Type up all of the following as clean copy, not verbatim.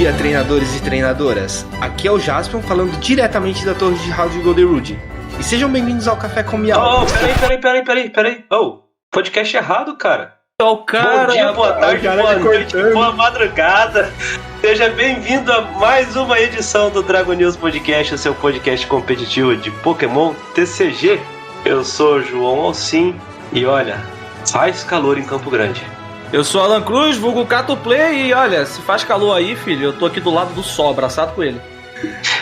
dia, treinadores e treinadoras. Aqui é o Jaspion falando diretamente da torre de House de Goldenwood. E sejam bem-vindos ao Café com Miau. Peraí. Podcast errado, cara. Cara, bom dia, boa tarde, boa noite, boa madrugada. Seja bem-vindo a mais uma edição do Dragon News Podcast, o seu podcast competitivo de Pokémon TCG. Eu sou João Alcim e olha, faz calor em Campo Grande. Eu sou Alan Cruz, vulgo Cato Play, e olha, se faz calor aí, filho, eu tô aqui do lado do sol, abraçado com ele.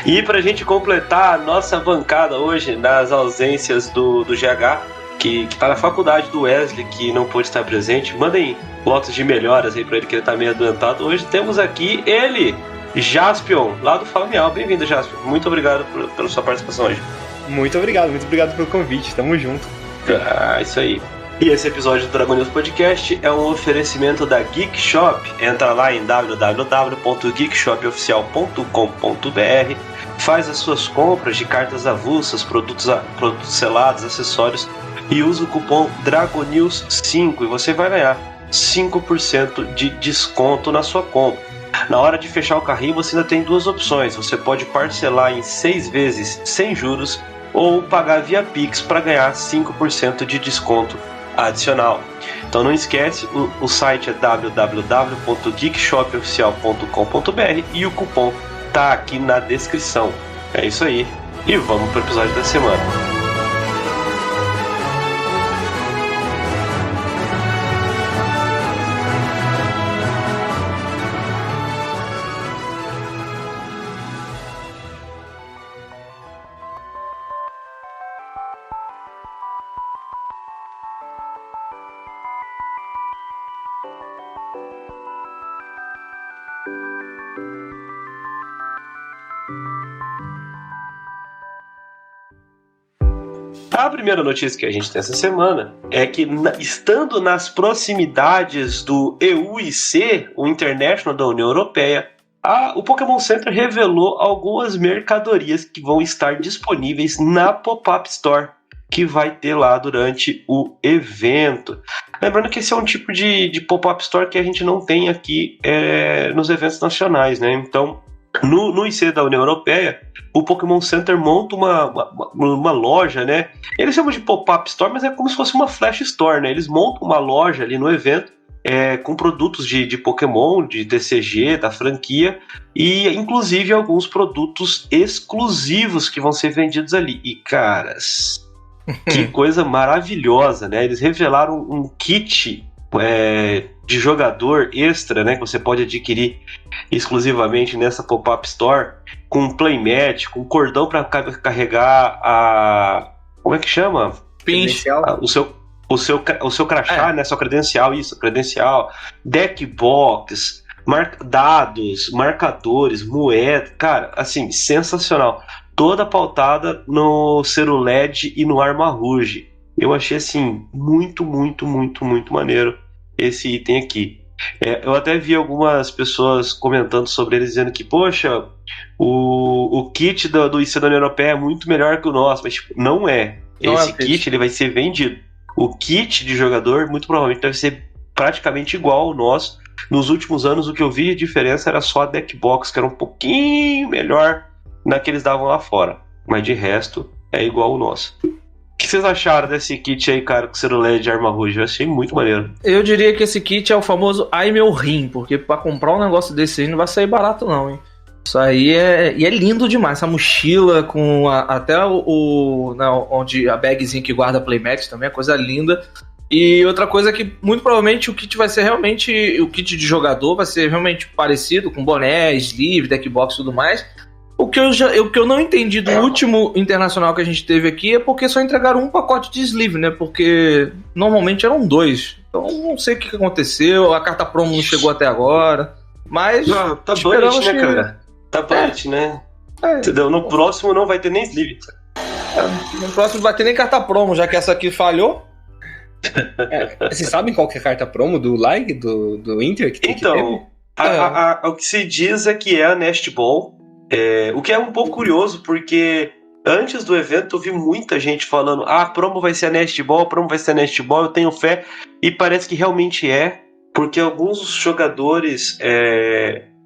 E pra gente completar a nossa bancada hoje, nas ausências do GH, que tá na faculdade, do Wesley, que não pôde estar presente, mandem votos de melhoras aí pra ele, que ele tá meio adoentado. Hoje temos aqui ele, Jaspion, lá do Fala Miau. Bem-vindo, Jaspion. Muito obrigado pela sua participação hoje. Muito obrigado pelo convite, tamo junto. Isso aí. E esse episódio do Dragon News Podcast é um oferecimento da Geek Shop. Entra lá em www.geekshopoficial.com.br, faz as suas compras de cartas avulsas, produtos selados, acessórios e usa o cupom DRAGONEWS5 e você vai ganhar 5% de desconto na sua compra. Na hora de fechar o carrinho você ainda tem duas opções. Você pode parcelar em 6 vezes sem juros ou pagar via Pix para ganhar 5% de desconto adicional. Então não esquece, o site é www.geekshopoficial.com.br e o cupom tá aqui na descrição. É isso aí. E vamos pro episódio da semana. A primeira notícia que a gente tem essa semana é que, estando nas proximidades do EUIC, o International da União Europeia, o Pokémon Center revelou algumas mercadorias que vão estar disponíveis na Pop-Up Store, que vai ter lá durante o evento. Lembrando que esse é um tipo de Pop-Up Store que a gente não tem aqui nos eventos nacionais, né? Então, no IC da União Europeia, o Pokémon Center monta uma loja, né? Eles chamam de Pop-Up Store, mas é como se fosse uma Flash Store, né? Eles montam uma loja ali no evento com produtos de Pokémon, de TCG, da franquia, e inclusive alguns produtos exclusivos que vão ser vendidos ali. E, caras, que coisa maravilhosa, né? Eles revelaram um kit de jogador extra, né, que você pode adquirir exclusivamente nessa Pop-Up Store, com playmat, com cordão para carregar como é que chama? O seu crachá, né, sua credencial, deck box, dados, marcadores, moeda, cara, assim, sensacional. Toda pautada no Ceruled e no Armarouge. Eu achei, assim, muito maneiro esse item aqui. Eu até vi algumas pessoas comentando sobre ele, dizendo que, poxa, o kit do IC da União Europeia é muito melhor que o nosso, mas tipo, não é. Esse kit ele vai ser vendido. O kit de jogador, muito provavelmente, deve ser praticamente igual ao nosso. Nos últimos anos, o que eu vi de diferença era só a deck box, que era um pouquinho melhor na que eles davam lá fora. Mas de resto, é igual ao nosso. O que vocês acharam desse kit aí, cara, com Ceruled de Armarouge? Eu achei muito maneiro. Eu diria que esse kit é o famoso ai meu rim, porque pra comprar um negócio desse aí não vai sair barato não, hein? Isso aí é lindo demais, essa mochila com até onde a bagzinha que guarda playmat também é coisa linda. E outra coisa que muito provavelmente o kit vai ser realmente, o kit de jogador vai ser realmente parecido, com boné, sleeve, deck box e tudo mais. O que eu não entendi do último internacional que a gente teve aqui é porque só entregaram um pacote de sleeve, né? Porque normalmente eram 2. Então não sei o que aconteceu, a carta promo não chegou até agora. Mas tá bullet, né, cara? Tá bullet, né? Entendeu? No próximo não vai ter nem sleeve. No próximo vai ter nem carta promo, já que essa aqui falhou. Vocês sabem qual que é a carta promo do Like, do Inter? Que então, o que se diz é que é a Nest Ball. O que é um pouco curioso, porque antes do evento eu vi muita gente falando: a promo vai ser a Nest Ball, eu tenho fé, e parece que realmente é, porque alguns jogadores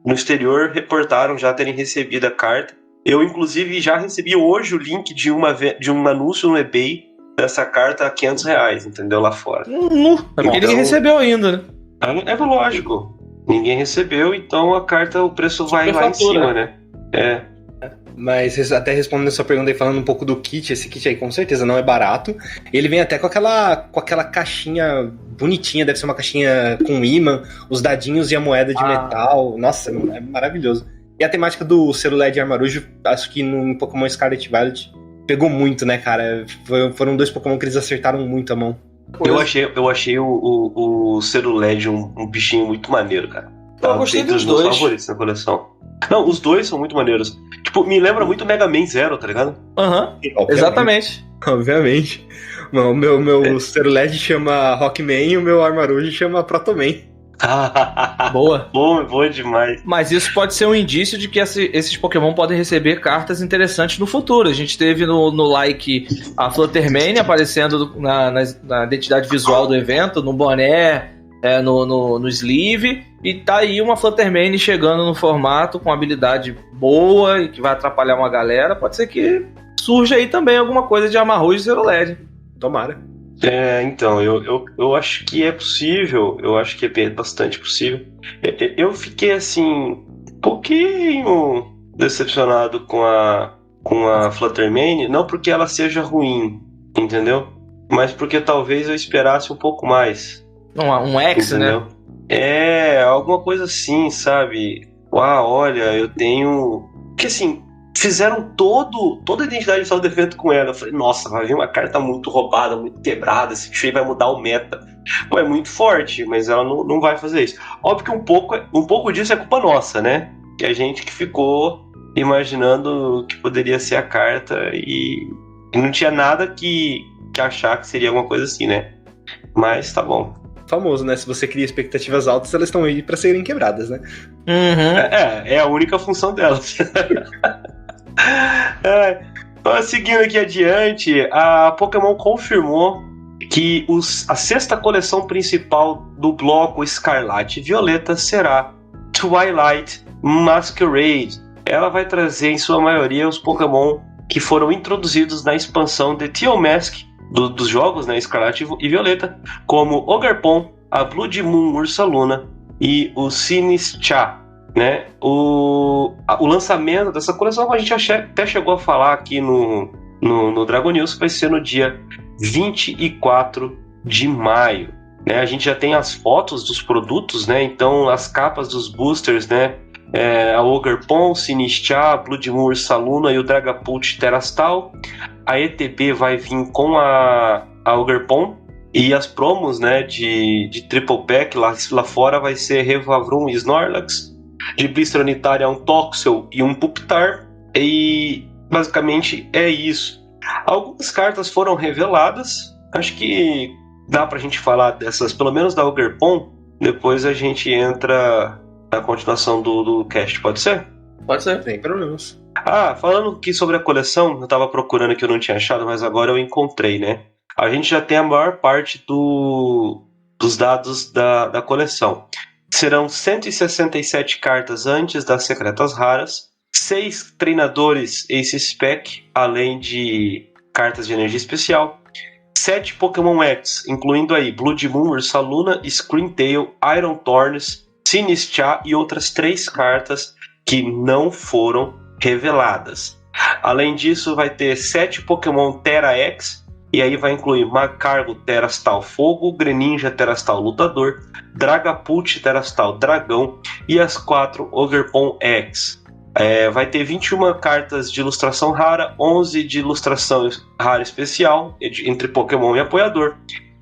no exterior reportaram já terem recebido a carta. Eu, inclusive, já recebi hoje o link de um anúncio no eBay dessa carta a R$500, entendeu? Lá fora. É porque ninguém recebeu ainda, né? É lógico. Ninguém recebeu, então a carta, o preço vai lá em cima, né? Mas até respondendo a sua pergunta e falando um pouco do kit, esse kit aí com certeza não é barato. Ele vem até com aquela caixinha bonitinha, deve ser uma caixinha com imã, os dadinhos e a moeda de metal. Nossa, é maravilhoso. E a temática do selo LED Armarouge, acho que no Pokémon Scarlet Violet pegou muito, né, cara? Foram 2 Pokémon que eles acertaram muito a mão. Eu achei o selo LED um bichinho muito maneiro, cara. Eu gostei dos dois. Meus favoritos na coleção. Não, os dois são muito maneiros. Tipo, me lembra muito Mega Man Zero, tá ligado? Exatamente. Obviamente. O meu selo LED chama Rockman e o meu Armarouge chama Protoman. Boa. Boa demais. Mas isso pode ser um indício de que esses Pokémon podem receber cartas interessantes no futuro. A gente teve no like a Fluttermane aparecendo na identidade visual do evento, no boné, no sleeve. E tá aí uma Fluttermane chegando no formato com habilidade boa e que vai atrapalhar uma galera. Pode ser que surja aí também alguma coisa de Armarouge e Zero LED. Tomara. Então, eu acho que é possível, eu acho que é bastante possível. Eu fiquei, assim, um pouquinho decepcionado com a Fluttermane, não porque ela seja ruim, entendeu? Mas porque talvez eu esperasse um pouco mais. Um X, entendeu? Né? Alguma coisa assim, sabe? Olha, eu tenho... Porque, assim... Fizeram toda a identidade visual do evento com ela. Eu falei, nossa, vai vir uma carta muito roubada, muito quebrada, esse bicho aí vai mudar o meta. Pô, é muito forte, mas ela não vai fazer isso. Óbvio que um pouco disso é culpa nossa, né? Que a gente que ficou imaginando que poderia ser a carta e não tinha nada que achar que seria alguma coisa assim, né? Mas tá bom. Famoso, né? Se você cria expectativas altas, elas estão aí pra serem quebradas, né? É a única função delas. Seguindo aqui adiante, a Pokémon confirmou que a sexta coleção principal do bloco Escarlate e Violeta será Twilight Masquerade. Ela vai trazer em sua maioria os Pokémon que foram introduzidos na expansão de Teal Mask dos jogos, né, Escarlate e Violeta, como Ogerpon, a Blood Moon Ursaluna e o Sinistcha. Né? O lançamento dessa coleção a gente até chegou a falar aqui no Dragon News, vai ser no dia 24 de maio. Né? A gente já tem as fotos dos produtos, né? Então as capas dos boosters, né? A Ogerpon, Sinistcha, Blood Moon Ursaluna e o Dragapult Terastal. A ETB vai vir com a Ogerpon. E as promos, né, de Triple Pack lá fora vai ser Revavrum e Snorlax. De Blister Unitária, um Toxel e um Pupitar. E basicamente é isso. Algumas cartas foram reveladas. Acho que dá pra gente falar dessas, pelo menos da Ogerpon. Depois a gente entra na continuação do cast, pode ser? Pode ser. Sem problemas. Falando aqui sobre a coleção, eu tava procurando que eu não tinha achado, mas agora eu encontrei, né? A gente já tem a maior parte dos dados da coleção. Serão 167 cartas antes das secretas raras, 6 treinadores Ace Spec, além de cartas de energia especial, 7 Pokémon X, incluindo aí Blood Moon, Ursaluna, Screamtail, Iron Thorns, Sinistcha e outras 3 cartas que não foram reveladas. Além disso, vai ter 7 Pokémon Terra X, e aí vai incluir Magcargo Terastal Fogo, Greninja Terastal Lutador, Dragapult Terastal Dragão e as 4 Ogerpon X. Vai ter 21 cartas de ilustração rara, 11 de ilustração rara especial, entre Pokémon e apoiador,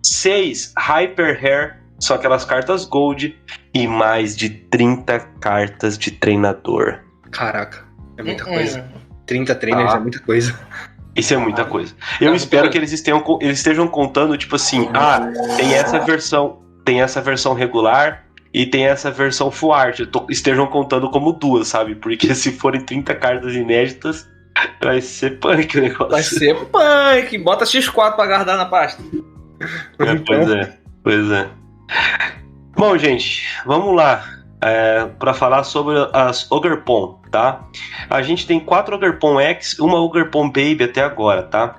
6 Hyper Rare, são aquelas cartas Gold, e mais de 30 cartas de treinador. Caraca, é muita coisa. 30 trainers é muita coisa. Isso é muita coisa. Eu espero que eles estejam contando, tipo assim, tem essa versão regular e tem essa versão full art. Estejam contando como 2, sabe? Porque se forem 30 cartas inéditas, vai ser punk o negócio. Vai ser punk. Bota X4 pra guardar na pasta. Pois é. Bom, gente, vamos lá. para falar sobre as Ogerpon, tá? A gente tem 4 Ogerpon X, uma Ogerpon Baby até agora, tá?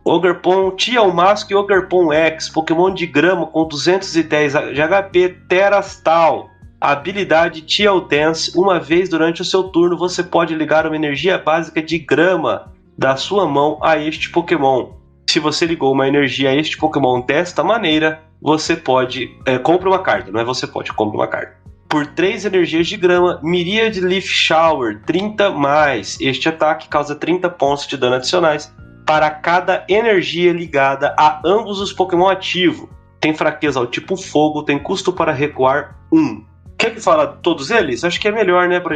Ogerpon Tialmask e Ogerpon X, Pokémon de grama com 210 de HP, Terastal. Habilidade Tial Dance. Uma vez durante o seu turno, você pode ligar uma energia básica de grama da sua mão a este Pokémon. Se você ligou uma energia a este Pokémon desta maneira, você pode... compra uma carta, não é você pode, compra uma carta. Por 3 energias de grama, Myriad Leaf Shower, 30+. Este ataque causa 30 pontos de dano adicionais para cada energia ligada a ambos os Pokémon ativos. Tem fraqueza ao tipo fogo, tem custo para recuar 1. Quer que fala todos eles? Acho que é melhor, né, pra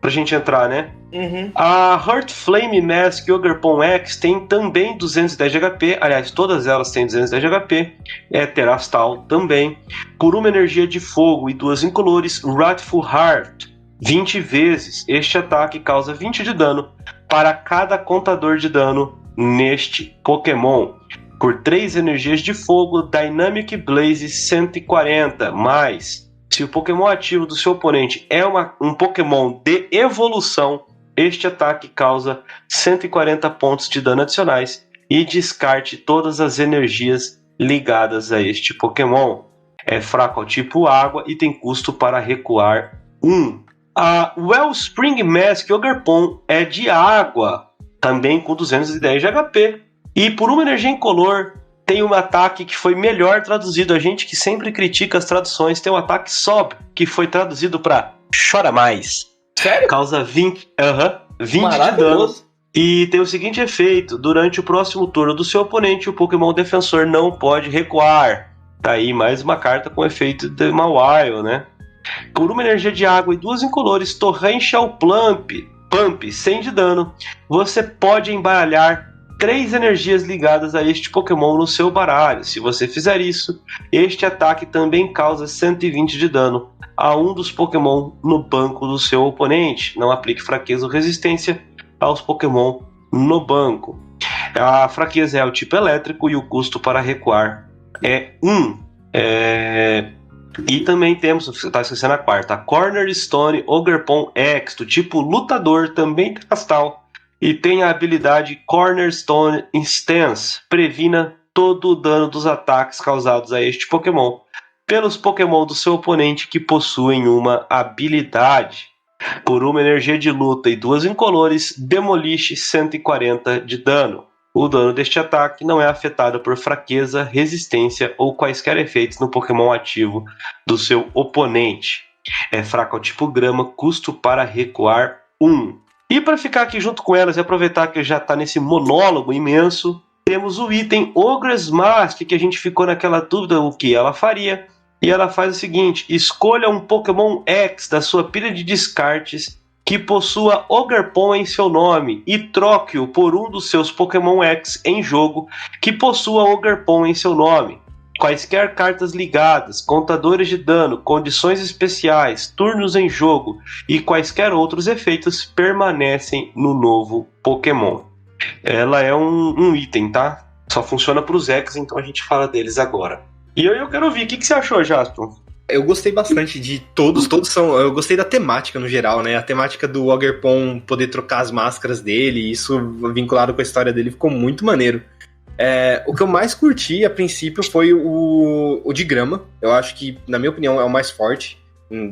gente entrar, né? Uhum. A Heart Flame Mask Ogerpon X tem também 210 de HP. Aliás, todas elas têm 210 de HP. É Terastal também. Por uma energia de fogo e 2 incolores, Wrathful Heart, 20 vezes. Este ataque causa 20 de dano para cada contador de dano neste Pokémon. Por 3 energias de fogo, Dynamic Blaze 140, mais. Se o Pokémon ativo do seu oponente é um Pokémon de evolução, este ataque causa 140 pontos de dano adicionais e descarte todas as energias ligadas a este Pokémon. É fraco ao tipo água e tem custo para recuar 1. A Wellspring Mask Ogerpon é de água, também com 210 de HP. E por uma energia incolor, tem um ataque que foi melhor traduzido. A gente que sempre critica as traduções, tem um ataque Sob, que foi traduzido para Chora Mais. Sério? Causa 20 de dano. E tem o seguinte efeito: durante o próximo turno do seu oponente, o Pokémon defensor não pode recuar. Tá aí mais uma carta com efeito de Mawile, né? Por uma energia de água e 2 incolores, Torrential Pump, 100 de dano, você pode embaralhar 3 energias ligadas a este Pokémon no seu baralho. Se você fizer isso, este ataque também causa 120 de dano a um dos Pokémon no banco do seu oponente. Não aplique fraqueza ou resistência aos Pokémon no banco. A fraqueza é o tipo elétrico e o custo para recuar é 1. E também temos, você está esquecendo a quarta, a Cornerstone Ogerpon X, do tipo lutador, também Terastal. E tem a habilidade Cornerstone Instance. Previna todo o dano dos ataques causados a este Pokémon pelos Pokémon do seu oponente que possuem uma habilidade. Por uma energia de luta e 2 incolores, Demolish 140 de dano. O dano deste ataque não é afetado por fraqueza, resistência ou quaisquer efeitos no Pokémon ativo do seu oponente. É fraco ao tipo grama, custo para recuar 1. E para ficar aqui junto com elas e aproveitar que já está nesse monólogo imenso, temos o item Ogre's Mask, que a gente ficou naquela dúvida o que ela faria. E ela faz o seguinte: escolha um Pokémon X da sua pilha de descartes que possua Ogerpon em seu nome e troque-o por um dos seus Pokémon X em jogo que possua Ogerpon em seu nome. Quaisquer cartas ligadas, contadores de dano, condições especiais, turnos em jogo e quaisquer outros efeitos permanecem no novo Pokémon. Ela é um item, tá? Só funciona para os X, então a gente fala deles agora. E eu quero ouvir, o que você achou, Jasper? Eu gostei bastante de todos são... Eu gostei da temática no geral, né? A temática do Ogerpon poder trocar as máscaras dele, isso vinculado com a história dele, ficou muito maneiro. O que eu mais curti, a princípio, foi o de grama. Eu acho que, na minha opinião, é o mais forte.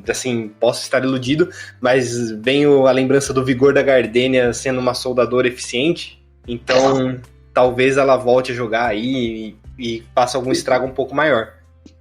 Assim, posso estar iludido, mas vem a lembrança do vigor da Gardenia sendo uma soldadora eficiente. Então, talvez ela volte a jogar aí e faça algum estrago um pouco maior.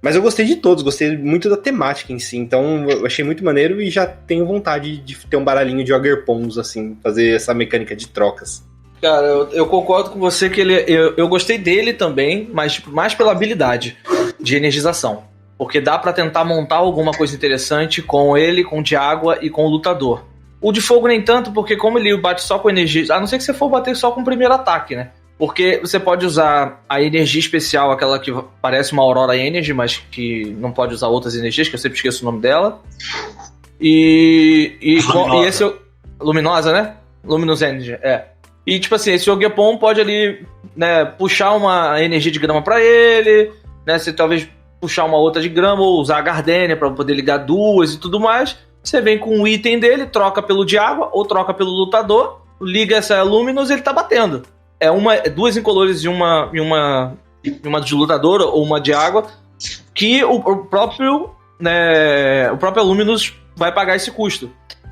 Mas eu gostei de todos, gostei muito da temática em si, então eu achei muito maneiro e já tenho vontade de ter um baralhinho de Ogerpons, assim, fazer essa mecânica de trocas. Cara, eu concordo com você que eu gostei dele também, mas tipo, mais pela habilidade de energização. Porque dá pra tentar montar alguma coisa interessante com ele, com o de água e com o lutador. O de fogo nem tanto, porque como ele bate só com energia, a não ser que você for bater só com o primeiro ataque, né? Porque você pode usar a energia especial, aquela que parece uma Aurora Energy, mas que não pode usar outras energias, que eu sempre esqueço o nome dela. E esse... Luminosa, né? Luminous Energy, E tipo assim, esse Ogerpon pode ali, né, puxar uma energia de grama pra ele, né? Você talvez puxar uma outra de grama ou usar a Gardenia pra poder ligar duas e tudo mais. Você vem com um item dele, troca pelo de água ou troca pelo lutador, liga essa Luminous e ele tá batendo. Duas incolores e uma de lutador ou uma de água, que o próprio Luminous vai pagar esse custo.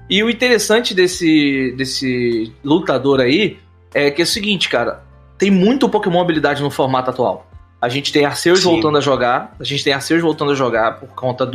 E o interessante desse lutador aí é que é o seguinte, cara, tem muito Pokémon habilidade no formato atual. A gente tem Arceus voltando a jogar. Por conta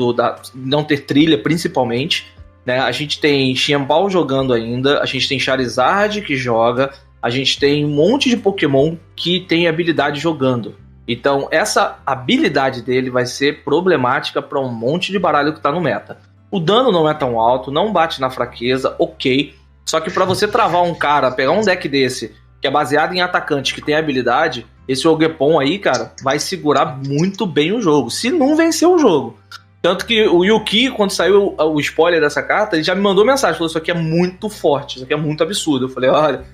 não ter trilha, principalmente. Né? A gente tem Xianbao jogando ainda. A gente tem Charizard que joga. A gente tem um monte de Pokémon que tem habilidade jogando. Então, essa habilidade dele vai ser problemática para um monte de baralho que tá no meta. O dano não é tão alto, não bate na fraqueza, ok. Só que para você travar um cara, pegar um deck desse, que é baseado em atacante, que tem habilidade... Esse Ogerpon aí, cara, vai segurar muito bem o jogo, se não vencer o jogo. Tanto que o Yuki, quando saiu o spoiler dessa carta, ele já me mandou mensagem, falou, isso aqui é muito forte, isso aqui é muito absurdo. Eu falei, olha,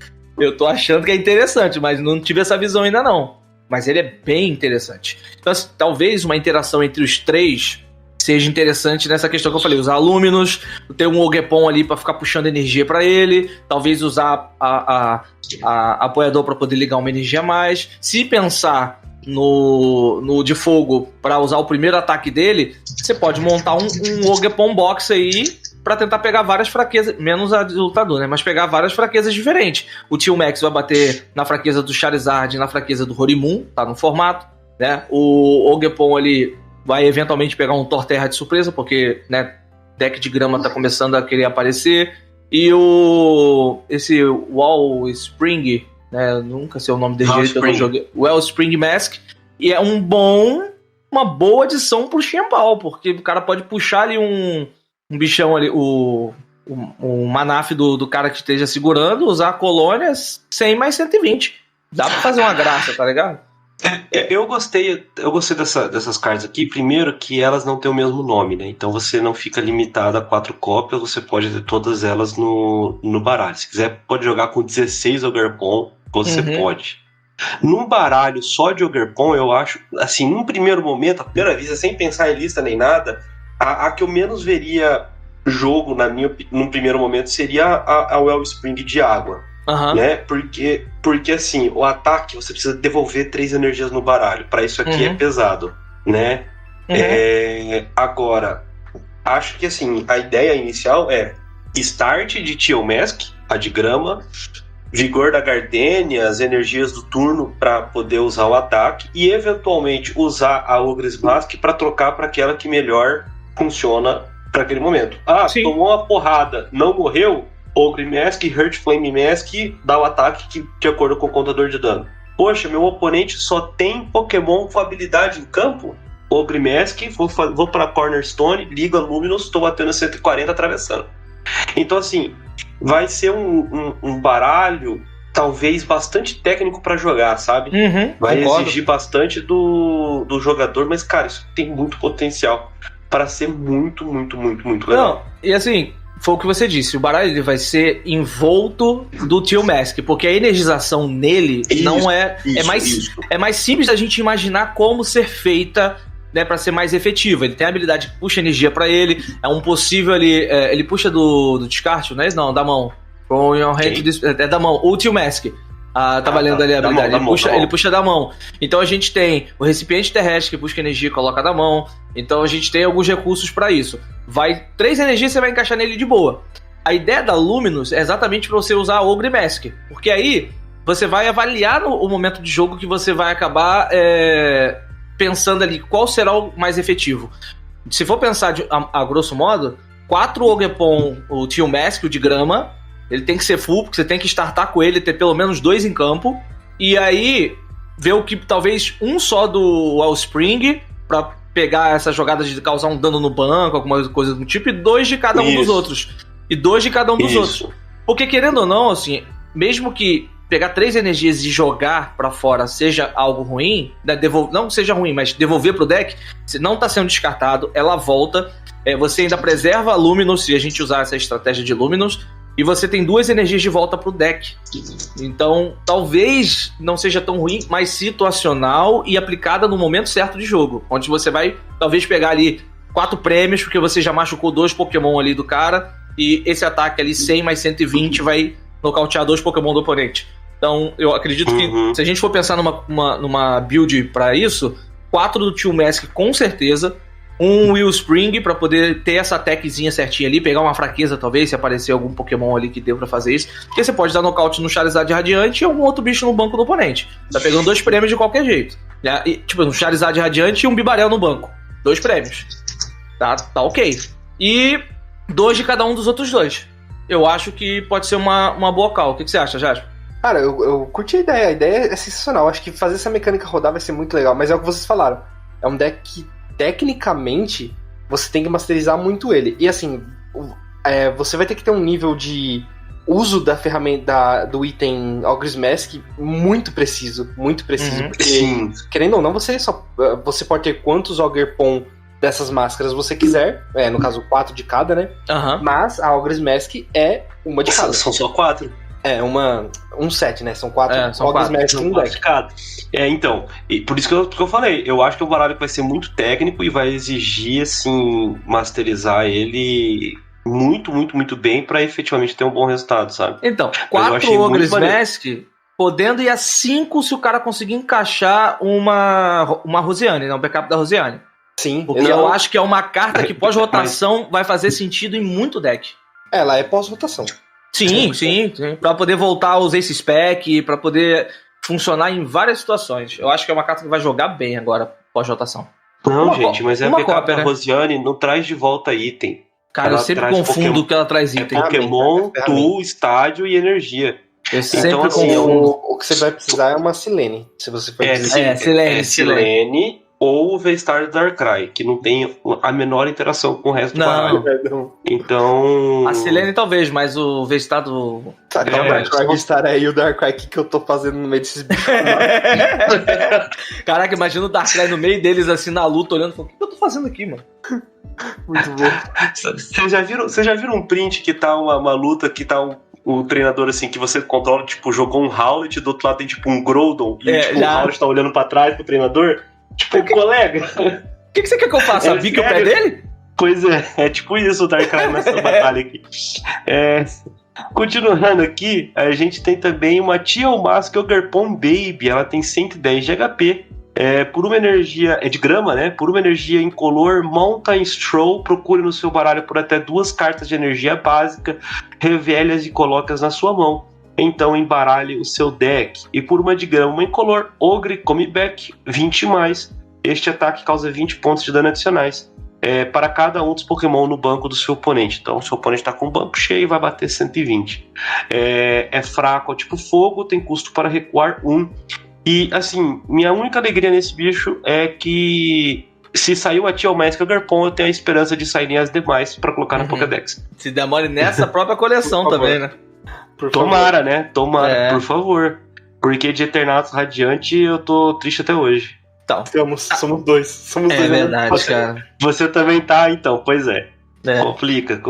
eu tô achando que é interessante, mas não tive essa visão ainda não. Mas ele é bem interessante. Então, assim, talvez uma interação entre os três seja interessante nessa questão que eu falei, usar Luminous, ter um Ogerpon ali pra ficar puxando energia pra ele, talvez usar a apoiador pra poder ligar uma energia a mais. Se pensar no de fogo pra usar o primeiro ataque dele, você pode montar um Ogerpon box aí pra tentar pegar várias fraquezas, menos a de lutador, né? Mas pegar várias fraquezas diferentes. O Tio Max vai bater na fraqueza do Charizard e na fraqueza do Horimun, tá no formato, né? O Ogerpon ali vai eventualmente pegar um Torterra de surpresa, porque, né, deck de grama tá começando a querer aparecer. E esse Wellspring, né, nunca sei o nome dele direito, eu não joguei. Wellspring Mask, e é uma boa adição pro Xianbao, porque o cara pode puxar ali um bichão ali, o Manaf do cara que esteja segurando, usar a colônia 100 mais 120. Dá pra fazer uma graça, tá ligado? Eu gostei dessas cartas aqui. Primeiro que elas não têm o mesmo nome, né? Então você não fica limitado a 4 cópias, você pode ter todas elas no baralho. Se quiser, pode jogar com 16 Ogerpon, você pode. Num baralho só de Ogerpon, eu acho, assim, num primeiro momento, à primeira vista, sem pensar em lista nem nada, a que eu menos veria jogo, num primeiro momento, seria a Wellspring de água. Né? Porque assim, o ataque você precisa devolver 3 energias no baralho. Para isso aqui é pesado, né? Agora, acho que assim, a ideia inicial é start de Tio Mask, a de grama, vigor da Gardenia, as energias do turno para poder usar o ataque e eventualmente usar a Ogre's Mask para trocar para aquela que melhor funciona para aquele momento. Tomou uma porrada, não morreu? Ogre Mask, Hurt Flame Mask, dá o ataque de acordo com o contador de dano. Poxa, meu oponente só tem Pokémon com habilidade em campo? Ogre Mask, vou pra Cornerstone, ligo a Luminous, tô batendo 140 atravessando. Então assim, vai ser um baralho talvez bastante técnico pra jogar, sabe? Vai exigir bastante do jogador, mas cara, isso tem muito potencial para ser muito, muito, muito, muito legal. Não, e assim... Foi o que você disse, o baralho ele vai ser envolto do Tio Mask, porque a energização nele é mais simples da gente imaginar como ser feita, né, para ser mais efetiva. Ele tem a habilidade que puxa energia para ele, é um possível ali, ele puxa do descarte, não é isso? Não, da mão. É da mão, o Tio Mask. Tá valendo ali a habilidade. Ele puxa da mão. Então a gente tem o recipiente terrestre que busca energia e coloca da mão. Então a gente tem alguns recursos para isso. 3 energias você vai encaixar nele de boa. A ideia da Luminous é exatamente para você usar a Ogre Mask. Porque aí você vai avaliar o momento de jogo que você vai acabar pensando ali qual será o mais efetivo. Se for pensar a grosso modo, 4 Ogerpon, o Tio Mask, o de grama. Ele tem que ser full, porque você tem que startar com ele, ter pelo menos 2 em campo. E aí, ver o que talvez um só do Wellspring, pra pegar essa jogada de causar um dano no banco, alguma coisa do tipo, e 2 de cada um dos outros. Porque querendo ou não, assim, mesmo que pegar 3 energias e jogar pra fora seja algo ruim, né, não seja ruim, mas devolver pro deck, se não tá sendo descartado, ela volta. Você ainda preserva a Luminous, se a gente usar essa estratégia de Luminous, e você tem 2 energias de volta pro deck. Então, talvez não seja tão ruim, mas situacional e aplicada no momento certo de jogo, onde você vai talvez pegar ali 4 prêmios, porque você já machucou 2 Pokémon ali do cara, e esse ataque ali 100 mais 120 vai nocautear 2 Pokémon do oponente. Então, eu acredito que se a gente for pensar numa build pra isso, 4 do Tio Mask com certeza, um Will Spring pra poder ter essa techzinha certinha ali, pegar uma fraqueza talvez, se aparecer algum Pokémon ali que deu pra fazer isso, porque você pode dar nocaute no Charizard Radiante e algum outro bicho no banco do oponente. Tá pegando 2 prêmios de qualquer jeito. E, tipo, um Charizard Radiante e um Bibarel no banco. 2 prêmios. Tá ok. E 2 de cada um dos outros 2. Eu acho que pode ser uma boa call. O que você acha, Jasper? Cara, eu curti a ideia é sensacional. Acho que fazer essa mecânica rodar vai ser muito legal, mas é o que vocês falaram. É um deck que, tecnicamente, você tem que masterizar muito ele. E assim, você vai ter que ter um nível de uso da ferramenta do item Ogre's Mask muito preciso. Porque, sim. Querendo ou não, você pode ter quantos Ogerpon dessas máscaras você quiser. No caso, 4 de cada, né? Mas a Ogre's Mask é uma de cada. São só 4. Um set, né? São 4 Ogre's Mask no deck. Então, por isso que eu falei, eu acho que é um baralho que vai ser muito técnico e vai exigir, assim, masterizar ele muito, muito, muito bem pra efetivamente ter um bom resultado, sabe? Então, 4 Ogre's Mask, podendo ir a 5 se o cara conseguir encaixar uma Rosiane, né? Um backup da Rosiane. Sim. Porque eu acho que é uma carta que pós-rotação vai fazer sentido em muito deck. Ela é pós-rotação. Sim. Pra poder voltar a usar esse spec, pra poder funcionar em várias situações. Eu acho que é uma carta que vai jogar bem agora, pós-rotação. Não, gente, mas é uma backup cópia, da Rosiane, não traz de volta item. Cara, eu sempre confundo que ela traz item. Pokémon, Tool, Estádio e Energia. Eu sempre então, assim, confundo. O que você vai precisar é uma Silene. Se você for Silene ou o V-Star Darkrai, que não tem a menor interação com o resto do baralho. Então... A Silene talvez, mas o V-Star do... O V-Star aí, o Darkrai, o que eu tô fazendo no meio desses bichos? Caraca, imagina o Darkrai no meio deles, assim, na luta, olhando, o que eu tô fazendo aqui, mano? Muito bom. Vocês já viram um print que tá uma luta, que tá o treinador, assim, que você controla, tipo, jogou um Howlet, do outro lado tem, tipo, um Groudon, e o Howlet tá olhando pra trás pro treinador? Tipo, colega. O que você quer que eu faça? Bique o pé dele? Pois é tipo isso o Darkrai nessa batalha aqui. Continuando aqui, a gente tem também uma Tio Mask Ogerpon Baby. Ela tem 110 de HP. Por uma energia. É de grama, né? Por uma energia incolor, Mountain Stroll. Procure no seu baralho por até 2 cartas de energia básica, revele-as e coloque-as na sua mão. Então embaralhe o seu deck. E por uma de grama incolor, Ogre Comeback 20+. Este ataque causa 20 pontos de dano adicionais para cada um dos Pokémon no banco do seu oponente. Então o seu oponente está com o banco cheio e vai bater 120. É fraco ao tipo fogo, tem custo para recuar 1. E assim, minha única alegria nesse bicho é que se saiu a Tio Mask Ogerpon, eu tenho a esperança de saírem as demais para colocar na Pokédex. Se demore nessa própria coleção também, né? Tomara, né? Por favor. Porque de Eternatus Radiante eu tô triste até hoje. Então. Somos dois. É verdade, cara. Você também tá, então, pois é. Complica.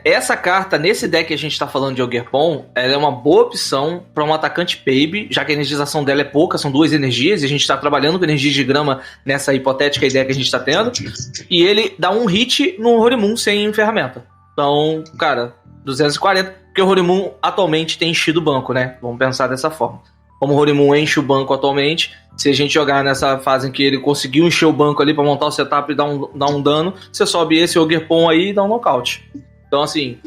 Essa carta, nesse deck que a gente tá falando de Ogerpon, ela é uma boa opção pra um atacante Baby, já que a energização dela é pouca, são 2 energias, e a gente tá trabalhando com energia de grama nessa hipotética ideia que a gente tá tendo, e ele dá um hit no Horimon sem ferramenta. Então, cara, 240, porque o Horimon atualmente tem enchido o banco, né? Vamos pensar dessa forma. Como o Horimon enche o banco atualmente, se a gente jogar nessa fase em que ele conseguiu encher o banco ali pra montar o setup e dar um dano, você sobe esse Ogerpon aí e dá um nocaute. Então, assim,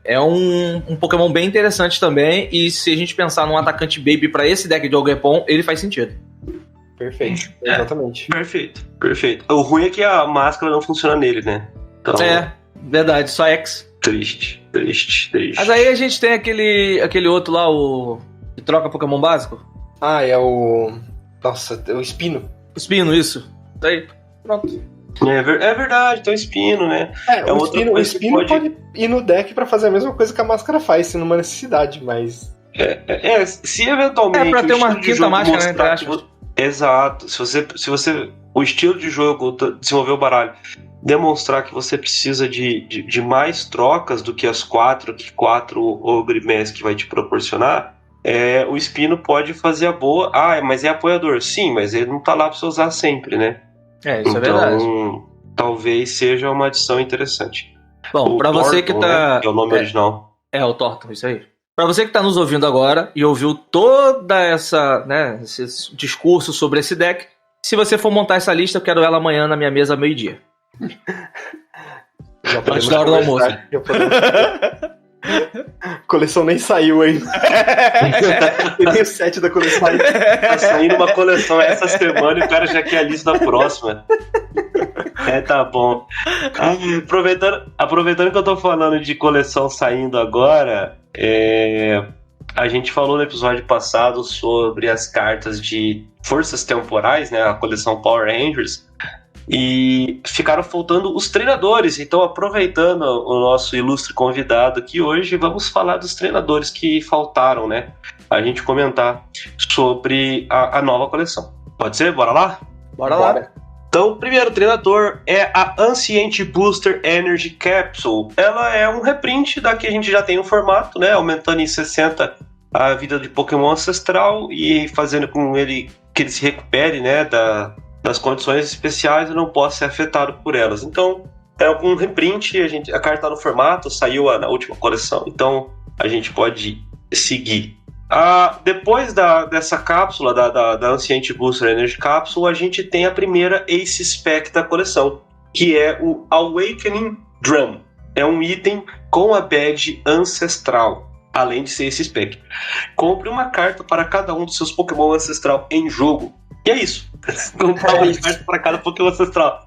é um Pokémon bem interessante também, e se a gente pensar num atacante Baby pra esse deck de Ogerpon, ele faz sentido. Perfeito, exatamente. Perfeito. O ruim é que a máscara não funciona nele, né? Então... Verdade, só X. Triste. Mas aí a gente tem aquele outro lá, o que troca Pokémon básico. É o... Nossa, é o Espino. Espino, isso. Daí, pronto. É verdade, tem o Espino, né? O Espino pode ir no deck pra fazer a mesma coisa que a máscara faz, se numa necessidade, mas... Se eventualmente... pra ter uma quinta mágica, né? Exato. Se você o estilo de jogo, desenvolver o baralho, demonstrar que você precisa de mais trocas do que as 4 que 4 Ogre Mask vai te proporcionar, o Espino pode fazer a boa. Ah, mas é apoiador. Sim, mas ele não tá lá pra você usar sempre, né? Isso é verdade. Talvez seja uma adição interessante. Bom, pra você que tá... Né? Que é o nome original. O Thornton, isso aí. Pra você que tá nos ouvindo agora e ouviu toda esse discurso sobre esse deck, se você for montar essa lista, eu quero ela amanhã na minha mesa, meio-dia. Antes da hora do almoço. A coleção nem saiu ainda. Tem o 7 da coleção. Tá saindo uma coleção essa semana e o cara já quer a lista da próxima. Tá bom. Aproveitando que eu tô falando de coleção saindo agora, a gente falou no episódio passado sobre as cartas de forças temporais, né? A coleção Power Rangers. E ficaram faltando os treinadores. Então, aproveitando o nosso ilustre convidado aqui hoje, vamos falar dos treinadores que faltaram, né? A gente comentar sobre a nova coleção. Pode ser? Bora lá? Bora lá. Então, o primeiro treinador é a Ancient Booster Energy Capsule. Ela é um reprint da que a gente já tem no formato, né? Aumentando em 60 a vida de Pokémon ancestral e fazendo com que ele se recupere, né? Das condições especiais e não possa ser afetado por elas. Então, é um reprint, a carta tá no formato, saiu na última coleção, então a gente pode seguir. Depois dessa cápsula, da Ancient Booster Energy Capsule, a gente tem a primeira Ace Spec da coleção, que é o Awakening Drum. É um item com a badge ancestral, além de ser Ace Spec. Compre uma carta para cada um dos seus Pokémon ancestral em jogo. E é isso. Comprar uma carta para cada Pokémon ancestral.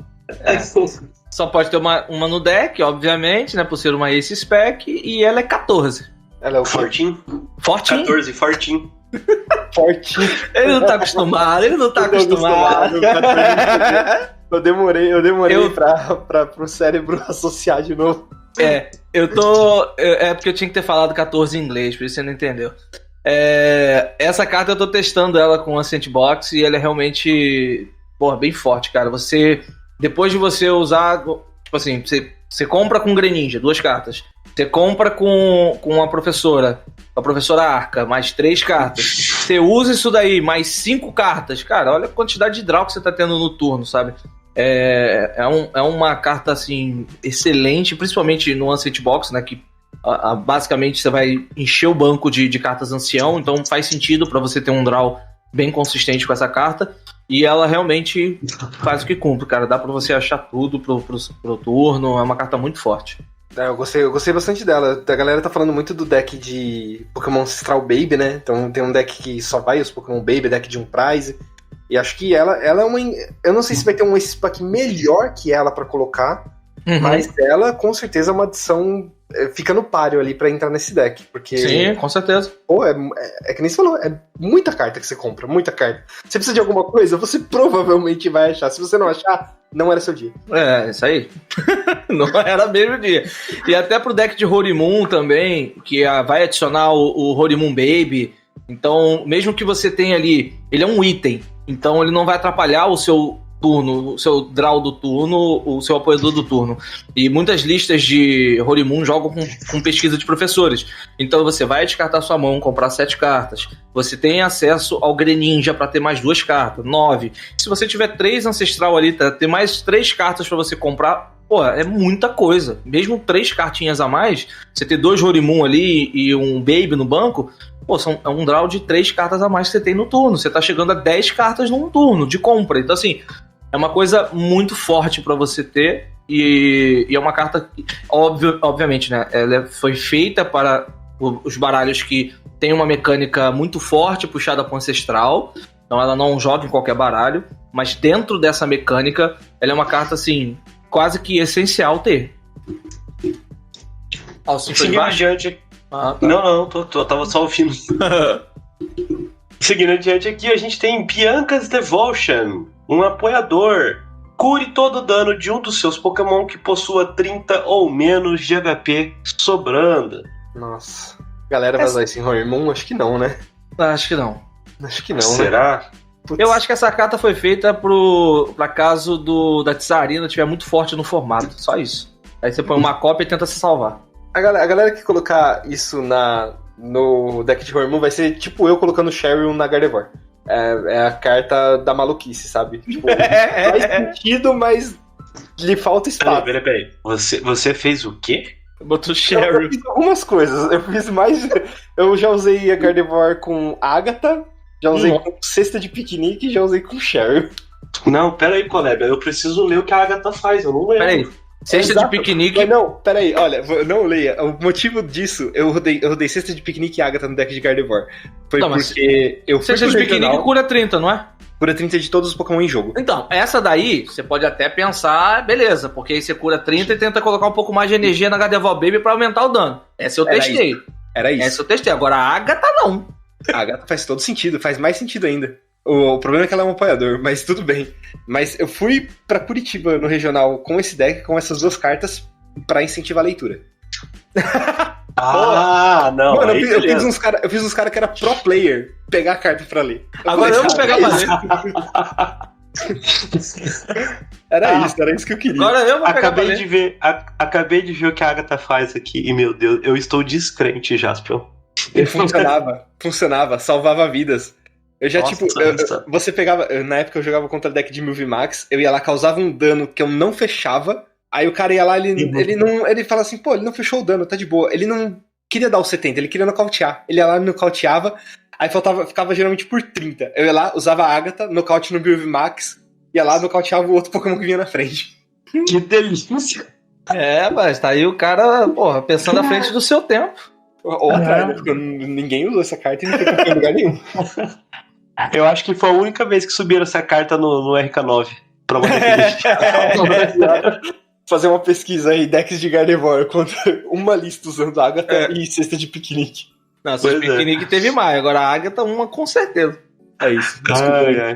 Só pode ter uma no deck, obviamente, né? Por ser uma Ace Spec, e ela é 14. Ela é o Fortinho. 14, fortinho. Fortinho. Ele não tá acostumado, Eu demorei pra pro cérebro associar de novo. É porque eu tinha que ter falado 14 em inglês, por isso você não entendeu. Essa carta eu tô testando ela com a Sandbox e ela é realmente bem forte, cara. Depois de você usar, tipo assim, você compra com Greninja, 2 cartas. Você compra com a professora Arca, mais 3 cartas. Você usa isso daí, mais 5 cartas. Cara, olha a quantidade de draw que você tá tendo no turno, sabe? É uma carta, assim, excelente, principalmente no Ancient Box, né? Que basicamente você vai encher o banco de cartas ancião, então faz sentido para você ter um draw bem consistente com essa carta. E ela realmente faz o que cumpre, cara. Dá pra você achar tudo pro turno. É uma carta muito forte. Eu gostei bastante dela. A galera tá falando muito do deck de Pokémon Ancestral Baby, né? Então tem um deck que só vai os Pokémon Baby, deck de um prize. E acho que ela é uma... Eu não sei se vai ter um Ace Pack melhor que ela pra colocar, mas ela com certeza é uma adição... Fica no páreo ali pra entrar nesse deck. Porque, sim, com certeza. É que nem você falou, é muita carta que você compra, muita carta. Você precisa de alguma coisa, você provavelmente vai achar. Se você não achar, não era seu dia. Isso aí. Não era mesmo dia. E até pro deck de Horimun também, que vai adicionar o Horimun Baby. Então, mesmo que você tenha ali... Ele é um item, então ele não vai atrapalhar o seu turno, o seu draw do turno, o seu apoiador do turno. E muitas listas de Horimun jogam com pesquisa de professores. Então você vai descartar sua mão, comprar 7 cartas. Você tem acesso ao Greninja para ter mais 2 cartas, 9. Se você tiver 3 Ancestral ali, ter mais 3 cartas para você comprar, é muita coisa. Mesmo 3 cartinhas a mais, você ter 2 Horimun ali e um Baby no banco, é um draw de 3 cartas a mais que você tem no turno. Você tá chegando a 10 cartas num turno de compra. Então assim, é uma coisa muito forte para você ter e é uma carta que, obviamente, né? Ela foi feita para os baralhos que tem uma mecânica muito forte puxada para o ancestral, então ela não joga em qualquer baralho, mas dentro dessa mecânica, ela é uma carta, assim, quase que essencial ter. Seguindo adiante... Tá. Não, tava só ouvindo. Seguindo adiante aqui, a gente tem Bianca's Devotion, um apoiador. Cure todo o dano de um dos seus Pokémon que possua 30 ou menos de HP sobrando. Nossa. Galera vai usar isso em Horimun? Acho que não, né? Acho que não. Acho que não, Será? Eu acho que essa carta foi feita pra caso da Tsarina estiver muito forte no formato. Só isso. Aí você põe uma cópia e tenta se salvar. A galera que colocar isso no deck de Hormuz vai ser tipo eu colocando Cheryl na Gardevoir. É a carta da maluquice, sabe? Tipo, faz sentido, mas lhe falta espaço. Peraí. Você fez o quê? Botou Cheryl. Eu fiz algumas coisas. Eu fiz mais. Eu já usei a Gardevoir com Agatha, já usei com cesta de piquenique e já usei com Cheryl. Não, peraí, Koleb. Eu preciso ler o que a Agatha faz. Eu não lembro. Peraí. Cesta de piquenique. Mas não, peraí, olha, não leia. O motivo disso, eu rodei cesta de piquenique e Agatha no deck de Gardevoir. Foi porque eu fui cesta de piquenique cura 30, não é? Cura 30 de todos os Pokémon em jogo. Então, essa daí, você pode até pensar, beleza, porque aí você cura 30 e tenta colocar um pouco mais de energia na Gardevoir Baby pra aumentar o dano. Essa eu testei. Era isso. Essa eu testei. Agora a Agatha não. A Agatha faz todo sentido, faz mais sentido ainda. O problema é que ela é um apoiador, mas tudo bem. Mas eu fui pra Curitiba no regional com esse deck, com essas duas cartas, pra incentivar a leitura. Não. Mano, eu fiz uns cara que era pro player pegar a carta pra ler. Agora eu vou pegar pra ler. Era isso que eu queria. Agora eu vou pegar pra ler. Acabei de ver o que a Agatha faz aqui e, meu Deus, eu estou descrente, Jaspion. Ele funcionava, salvava vidas. Eu já, você pegava. Na época eu jogava contra deck de Milvimax, eu ia lá, causava um dano que eu não fechava. Aí o cara ia lá, ele fala assim, pô, ele não fechou o dano, tá de boa. Ele não queria dar o 70, ele queria nocautear. Ele ia lá, nocauteava, aí ficava geralmente por 30. Eu ia lá, usava a Agatha, nocaute no Milvimax, ia lá, nocauteava o outro Pokémon que vinha na frente. Que delícia! Mas tá aí o cara, porra, pensando à frente do seu tempo. Ou atrás, né? Porque ninguém usou essa carta e não foi campeão em lugar nenhum. Eu acho que foi a única vez que subiram essa carta no RK9. Pra fazer uma pesquisa aí, decks de Gardevoir contra uma lista usando Agatha e cesta de piquenique. Não, cesta de piquenique teve mais, agora a Agatha uma com certeza. É isso.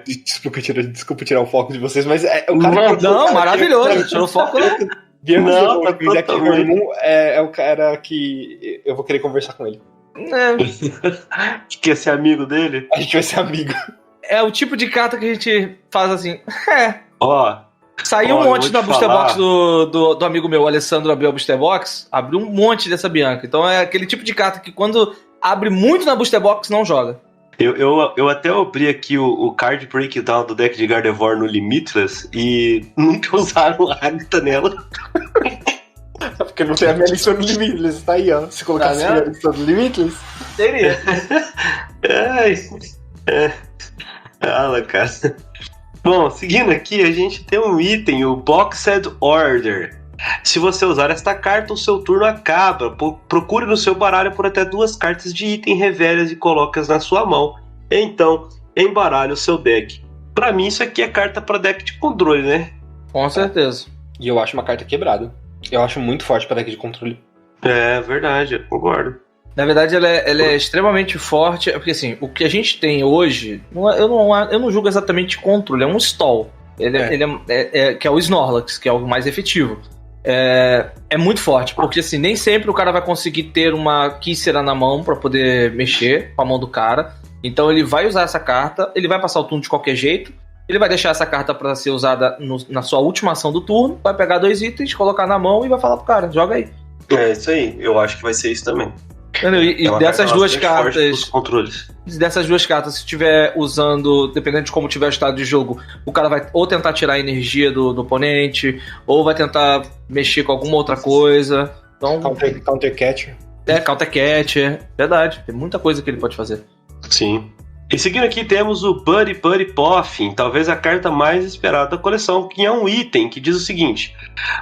Desculpa tirar o foco de vocês, mas o cara... Não, maravilhoso, tirou o foco não. Não, tá totalmente. É o cara que eu vou querer conversar com ele. Quer ser amigo dele? A gente vai ser amigo. É o tipo de carta que a gente faz assim. Saiu um monte da Booster Box do amigo meu, Alessandro, abriu a Booster Box, abriu um monte dessa Bianca. Então é aquele tipo de carta que quando abre muito na Booster Box, não joga. Eu até abri aqui o card breakdown do deck de Gardevoir no Limitless e nunca usaram a Agatha nela. Porque não tem a minha lição no Limitless, tá aí, ó. Se colocar assim a lição no Limitless, teria. Fala, cara. Bom, seguindo aqui, a gente tem um item, o Boxed Order. Se você usar esta carta, o seu turno acaba. Procure no seu baralho por até 2 cartas de item, revele-as e coloque-as na sua mão. Então, embaralhe o seu deck. Pra mim, isso aqui é carta pra deck de controle, né? Com certeza. E eu acho uma carta quebrada. Eu acho muito forte pra deck de controle. É verdade, eu concordo. Na verdade, ela é extremamente forte, porque assim, o que a gente tem hoje, eu não julgo exatamente controle, é um stall. Que é o Snorlax, que é o mais efetivo. É muito forte, porque assim, nem sempre o cara vai conseguir ter uma Kícera na mão pra poder mexer com a mão do cara. Então ele vai usar essa carta, ele vai passar o turno de qualquer jeito, ele vai deixar essa carta pra ser usada na sua última ação do turno, vai pegar 2 itens, colocar na mão e vai falar pro cara, joga aí. É isso aí, eu acho que vai ser isso também. E dessas duas cartas, controles. Dessas duas cartas, se estiver usando, dependendo de como tiver o estado de jogo, o cara vai ou tentar tirar a energia do oponente, ou vai tentar mexer com alguma outra coisa. Então, counter catcher. Counter catcher, verdade. Tem muita coisa que ele pode fazer. Sim. E seguindo aqui temos o Buddy Poffin, talvez a carta mais esperada da coleção, que é um item que diz o seguinte: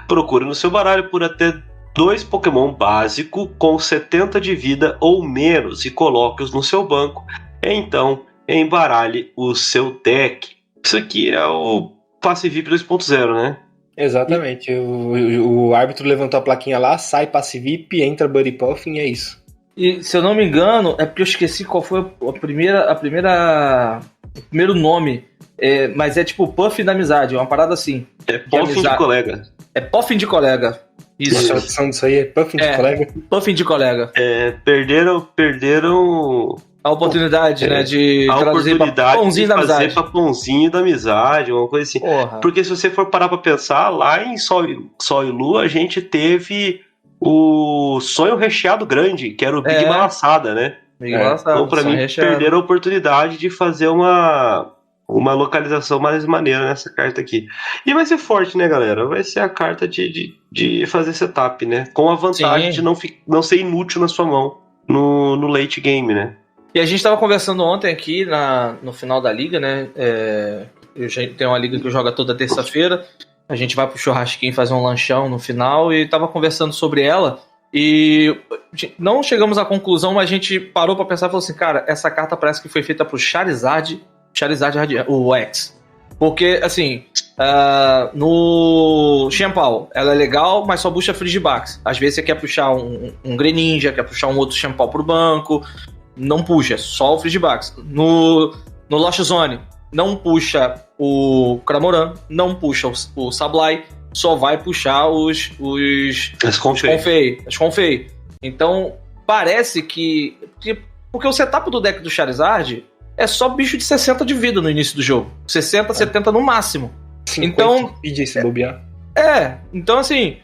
procure no seu baralho por até 2 Pokémon básico com 70 de vida ou menos e coloque-os no seu banco. Então, embaralhe o seu deck. Isso aqui é o Passe VIP 2.0, né? Exatamente. O árbitro levantou a plaquinha lá, sai Passe VIP, entra Buddy Puffin e é isso. E, se eu não me engano, é porque eu esqueci qual foi o primeiro nome. Mas é tipo Puffin da amizade, é uma parada assim. É Puffin de colega. É Puffin de colega. Isso. A tradução disso aí é Puffin de colega? Puffin de colega. Perderam A oportunidade, né, de a traduzir pra oportunidade pãozinho de da fazer amizade. pra pãozinho da amizade, uma coisa assim. Porra. Porque se você for parar pra pensar, lá em Sol e Lua a gente teve o Sonho Recheado Grande, que era o Big Balaçada, né? Big Balaçada, Então, pra sonho mim, recheado. perderam a oportunidade de fazer uma localização mais maneira nessa carta aqui. E vai ser forte, né, galera? Vai ser a carta de fazer setup, né? Com a vantagem Sim. de não ser inútil na sua mão no late game, né? E a gente tava conversando ontem aqui no final da liga, né? Eu já tenho uma liga que eu jogo toda terça-feira. A gente vai pro churrasquinho fazer um lanchão no final e tava conversando sobre ela. E não chegamos à conclusão, mas a gente parou pra pensar e falou assim: cara, essa carta parece que foi feita pro Charizard o X. Porque, assim, no Shampoo, ela é legal, mas só puxa Frigibax. Às vezes você quer puxar um Greninja, quer puxar um outro Shampoo pro banco. Não puxa, só o Frigibax. No Lost Zone, não puxa o Cramoran, não puxa o Sableye, só vai puxar as Confei. Então, parece que... Porque o setup do deck do Charizard é só bicho de 60 de vida no início do jogo. 60, 70 no máximo. 50 então, speed se bobear. Então assim,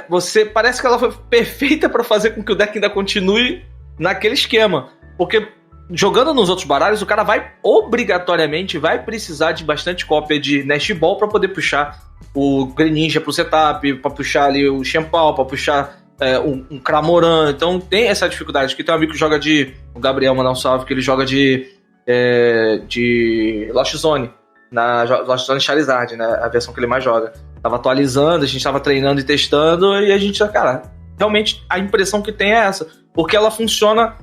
você parece que ela foi perfeita pra fazer com que o deck ainda continue naquele esquema. Porque jogando nos outros baralhos, o cara obrigatoriamente vai precisar de bastante cópia de Nest Ball pra poder puxar o Greninja pro setup, pra puxar ali o Shampoo, pra puxar um Cramoran. Então tem essa dificuldade. Que tem um amigo que joga o Gabriel, mandar um salve, que ele joga de Lost Zone, na Lost Zone Charizard, né? A versão que ele mais joga. Tava atualizando, a gente tava treinando e testando, e a gente, cara, realmente a impressão que tem é essa. Porque ela funciona,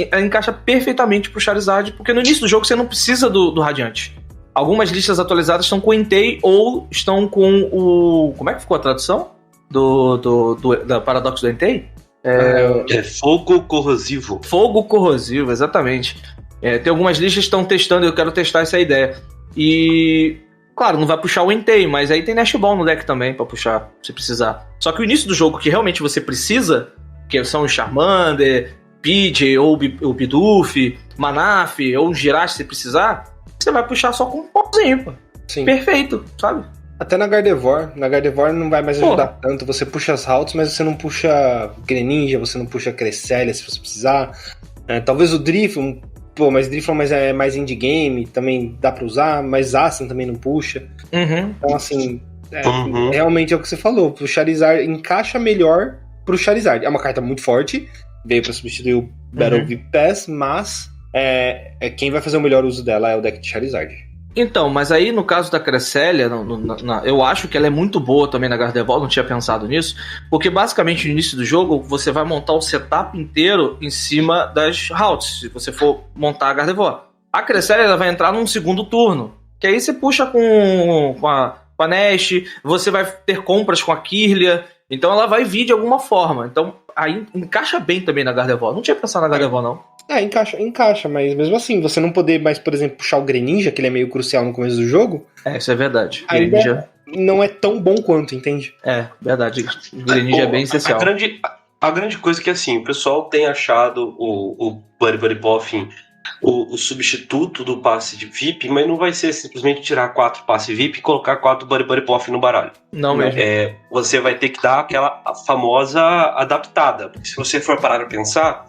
ela encaixa perfeitamente pro Charizard, porque no início do jogo você não precisa do Radiante. Algumas listas atualizadas estão com o Entei ou estão com o... Como é que ficou a tradução da Paradoxo do Entei? Fogo corrosivo. Fogo corrosivo, exatamente. Tem algumas listas que estão testando, eu quero testar essa ideia. E, claro, não vai puxar o Entei, mas aí tem Nest Ball no deck também pra puxar, se precisar. Só que o início do jogo que realmente você precisa, que são o Charmander, Pidgey, ou o Bidoof, Manaf, ou um Girache se precisar, você vai puxar só com um pãozinho, pô. Sim. Perfeito, sabe? Até na Gardevoir. Na Gardevoir não vai mais ajudar tanto. Você puxa as routes, mas você não puxa Greninja, você não puxa Cresselia se você precisar. Talvez o Drifloon, mas Drifloon é mais indie game, também dá pra usar, mas Aston também não puxa. Então, assim, realmente é o que você falou. O Charizard encaixa melhor pro Charizard. É uma carta muito forte, veio pra substituir o Battle VIP Pass, mas quem vai fazer o melhor uso dela é o deck de Charizard. Então, mas aí no caso da Cresselia, eu acho que ela é muito boa também na Gardevoir, não tinha pensado nisso, porque basicamente no início do jogo você vai montar o setup inteiro em cima das routes, se você for montar a Gardevoir. A Cresselia ela vai entrar num segundo turno, que aí você puxa com a Nest, você vai ter compras com a Kirlia, então ela vai vir de alguma forma. Então aí encaixa bem também na Gardevoir. Não tinha pensado na Gardevoir, não. Encaixa, mas mesmo assim, você não poder mais, por exemplo, puxar o Greninja, que ele é meio crucial no começo do jogo. Isso é verdade. Greninja não é tão bom quanto, entende? Verdade. O Greninja é bem essencial. A grande coisa é que, assim, o pessoal tem achado o Buddy Poffin o substituto do passe de VIP, mas não vai ser simplesmente tirar 4 passe VIP e colocar 4 Buddy Poffin no baralho. Não mesmo. Você vai ter que dar aquela famosa adaptada. Porque se você for parar a pensar,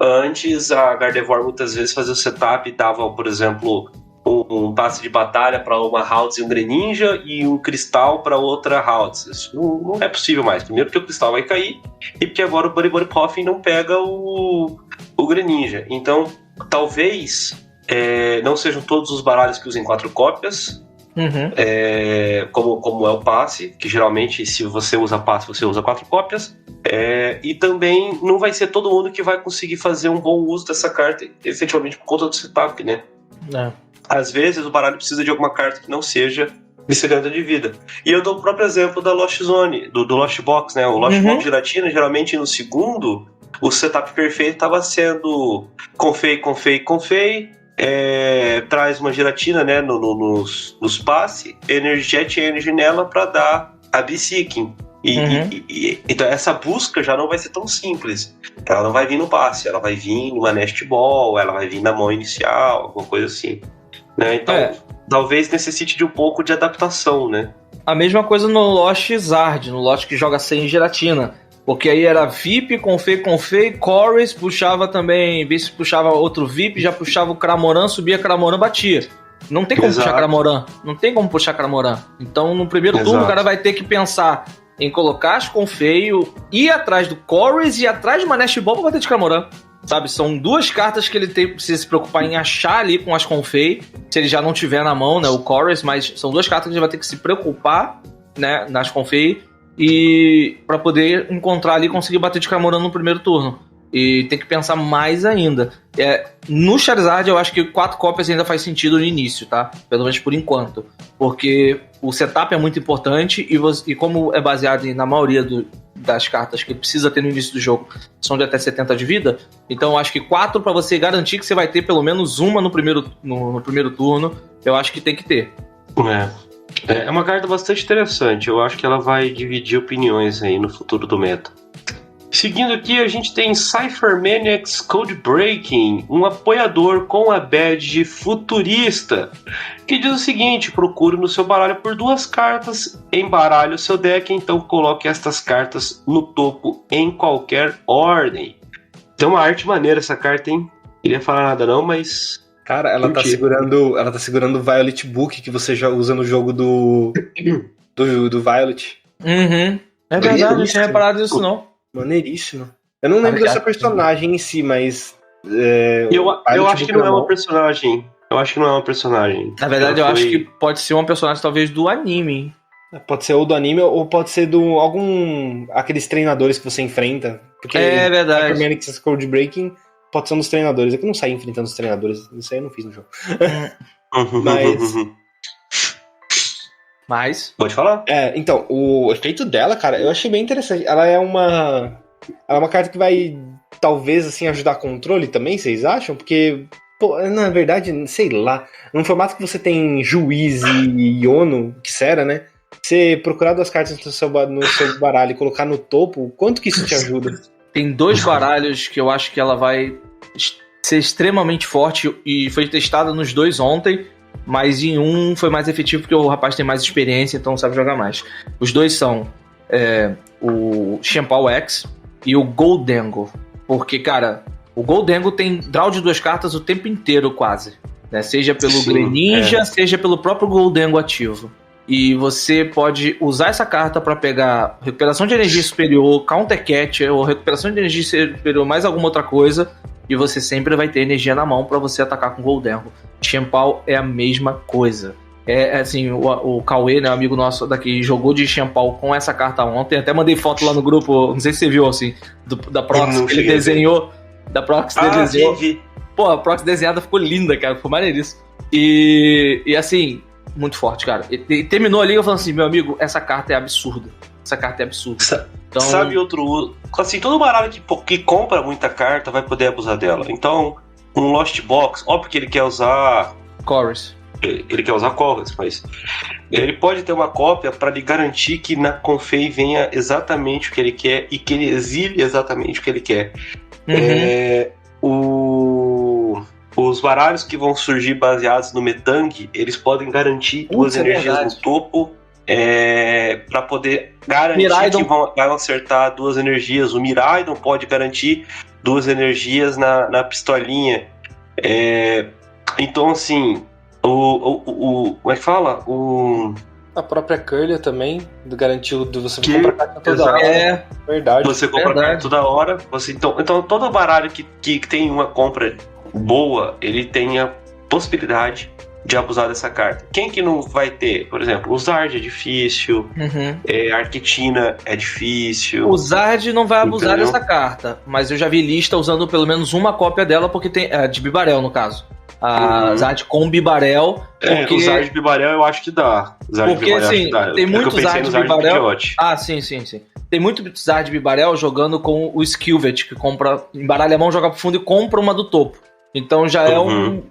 antes a Gardevoir muitas vezes fazia o setup e dava, por exemplo, um passe de batalha para uma Haltz e um Greninja e um Cristal para outra Haltz. Isso não é possível mais. Primeiro porque o Cristal vai cair e porque agora o Buddy Poffin não pega o Greninja. Então, talvez não sejam todos os baralhos que usem 4 cópias, como é o passe, que geralmente se você usa passe, você usa 4 cópias. E também não vai ser todo mundo que vai conseguir fazer um bom uso dessa carta, efetivamente por conta do setup, né? Às vezes o baralho precisa de alguma carta que não seja bicilhanda de vida. E eu dou o próprio exemplo da Lost Zone, do Lost Box, né? O Lost Box Giratina, geralmente no segundo, o setup perfeito estava sendo Confei, traz uma Giratina, né, nos passe, Energy Jet e Energy nela para dar a Psychic. Então essa busca já não vai ser tão simples. Ela não vai vir no passe, ela vai vir numa nest ball, ela vai vir na mão inicial, alguma coisa assim. Né? Então talvez necessite de um pouco de adaptação, né? A mesma coisa no Lost Zard, no Lost que joga sem gelatina. Porque aí era VIP, Confei, Chorus, puxava também, vê se puxava outro VIP, já puxava o Cramoran, subia Cramoran, batia. Não tem como puxar Cramoran, não tem como puxar Cramoran. Então no primeiro turno o cara vai ter que pensar em colocar as Confeio, ir atrás do Chorus e atrás de uma Nest Ball pra bater de Cramoran. Sabe, são duas cartas que ele precisa se preocupar em achar ali com as Confei, se ele já não tiver na mão, né, o Chorus, mas são duas cartas que ele vai ter que se preocupar, né, nas Confei, e para poder encontrar ali e conseguir bater de Cramoran no primeiro turno. E tem que pensar mais ainda. No Charizard eu acho que 4 cópias ainda faz sentido no início, tá? Pelo menos por enquanto. Porque o setup é muito importante e como é baseado na maioria das cartas que precisa ter no início do jogo, são de até 70 de vida, então eu acho que 4 para você garantir que você vai ter pelo menos uma no primeiro turno, eu acho que tem que ter. É uma carta bastante interessante. Eu acho que ela vai dividir opiniões aí no futuro do meta. Seguindo aqui, a gente tem Cypher Maniacs Codebreaking, um apoiador com a badge futurista, que diz o seguinte: procure no seu baralho por 2 cartas, embaralhe o seu deck, então coloque estas cartas no topo em qualquer ordem. Tem uma arte maneira essa carta, hein? Não queria falar nada não, mas... Cara, ela tá segurando o Violet Book que você já usa no jogo do Violet. Uhum. É verdade, eu não tinha reparado isso não. Maneiríssimo. Eu não lembro dessa personagem em si, mas... eu acho que não é uma personagem. Eu acho que não é uma personagem. Na verdade, eu acho que pode ser uma personagem talvez do anime. Pode ser ou do anime ou pode ser aqueles treinadores que você enfrenta. Porque é verdade. Maniacs Codebreaking pode ser um dos treinadores. É que eu não saí enfrentando os treinadores. Isso aí eu não fiz no jogo. Mas... Pode falar? Então, o efeito dela, cara, eu achei bem interessante. Ela é uma carta que vai, talvez, assim, ajudar controle também, vocês acham? Porque, pô, na verdade, sei lá, num formato que você tem Juiz e Iono, que será, né? Você procurar 2 cartas no seu baralho e colocar no topo, quanto que isso te ajuda? Tem 2 baralhos que eu acho que ela vai ser extremamente forte e foi testada nos 2 ontem. Mas em um foi mais efetivo porque o rapaz tem mais experiência, então sabe jogar mais. Os 2 são o Chien-Pao X e o Gholdengo. Porque, cara, o Gholdengo tem draw de 2 cartas o tempo inteiro quase, né? Seja pelo Greninja, seja pelo próprio Gholdengo ativo. E você pode usar essa carta para pegar recuperação de energia superior, Counter Catch ou recuperação de energia superior, mais alguma outra coisa, e você sempre vai ter energia na mão para você atacar com o Gholdengo. Chien-Pao é a mesma coisa. Assim, o Cauê, né, amigo nosso daqui, jogou de Chien-Pao com essa carta ontem. Até mandei foto lá no grupo, não sei se você viu, assim, da Proxy, que ele desenhou. Da Proxy ele desenhou. Vi. Pô, a Proxy desenhada ficou linda, cara, ficou maneiríssimo. E assim, muito forte, cara. E terminou ali, eu falando assim, meu amigo, essa carta é absurda. Essa carta é absurda. Então... Sabe outro... Assim, todo baralho que compra muita carta vai poder abusar dela. Então, um Lost Box, óbvio que ele quer usar... Chorus. Ele quer usar Chorus, mas... Ele pode ter uma cópia para lhe garantir que na Confei venha exatamente o que ele quer e que ele exile exatamente o que ele quer. Os baralhos que vão surgir baseados no Metang, eles podem garantir 2 energias no topo, para poder garantir Miraidon. que vão acertar 2 energias. O Miraidon pode garantir 2 energias na pistolinha. Então, assim, como é que fala? A própria Curlia também, garantiu você compra carta toda hora. Verdade. Você compra carta toda hora. Então todo baralho que tem uma compra boa, ele tem a possibilidade de abusar dessa carta. Quem que não vai ter? Por exemplo, o Zard é difícil, a Arquetina é difícil. O Zard não vai abusar dessa carta, mas eu já vi lista usando pelo menos uma cópia dela, porque tem de Bibarel, no caso. A Zard com Bibarel. O Zard Bibarel eu acho que dá. Porque assim, tem muito Zard Bibarel. Sim. Tem muito Zard Bibarel jogando com o Skilvet, que compra, embaralha a mão, joga pro fundo e compra uma do topo. Então já é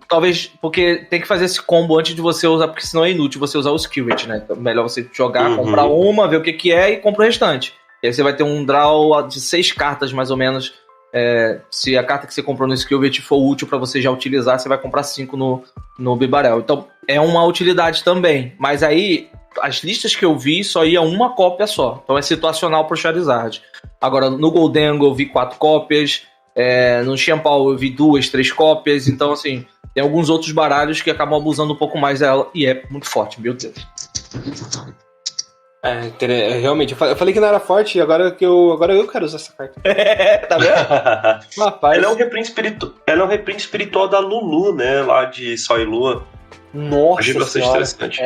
talvez, porque tem que fazer esse combo antes de você usar, porque senão é inútil você usar o Skillet, né? Então, melhor você jogar, comprar uma, ver o que é e compra o restante. E aí você vai ter um draw de 6 cartas, mais ou menos. Se a carta que você comprou no Skillet for útil pra você já utilizar, você vai comprar 5 no Bibarel. Então é uma utilidade também. Mas aí, as listas que eu vi, só ia uma cópia só. Então é situacional pro Charizard. Agora, no Goldengo eu vi 4 cópias. No Xianpao eu vi 2, 3 cópias. Então, assim, tem alguns outros baralhos que acabam abusando um pouco mais dela. E é muito forte, meu Deus. Realmente, eu falei que não era forte, agora eu quero usar essa carta. Tá vendo? Rapaz. Ela é um reprint espiritual da Lulu, né? Lá de Sol e Lua. Nossa, achei bastante interessante.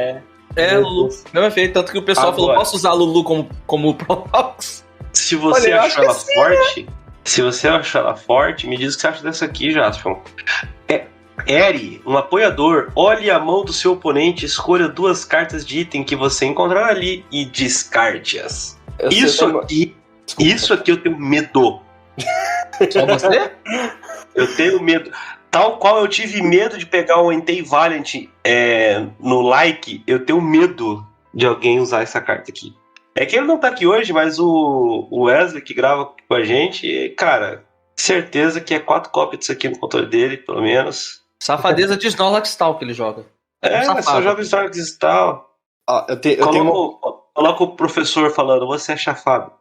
Lulu. Não é feio, tanto que o pessoal falou, posso usar a Lulu como Protox? Se você achou ela forte, se você achou ela forte, me diz o que você acha dessa aqui, Jaspion. Eri, um apoiador, olhe a mão do seu oponente, escolha 2 cartas de item que você encontrar ali e descarte-as. Isso aqui eu tenho medo. Só você? Eu tenho medo. Tal qual eu tive medo de pegar o Entei Valiant no like, eu tenho medo de alguém usar essa carta aqui. É que ele não tá aqui hoje, mas o Wesley, que grava com a gente, cara, certeza que é 4 cópias disso aqui no controle dele, pelo menos. Safadeza de Snorlax Tal que ele joga. Só joga Snorlax Tal. Coloca o professor falando, você é chafado.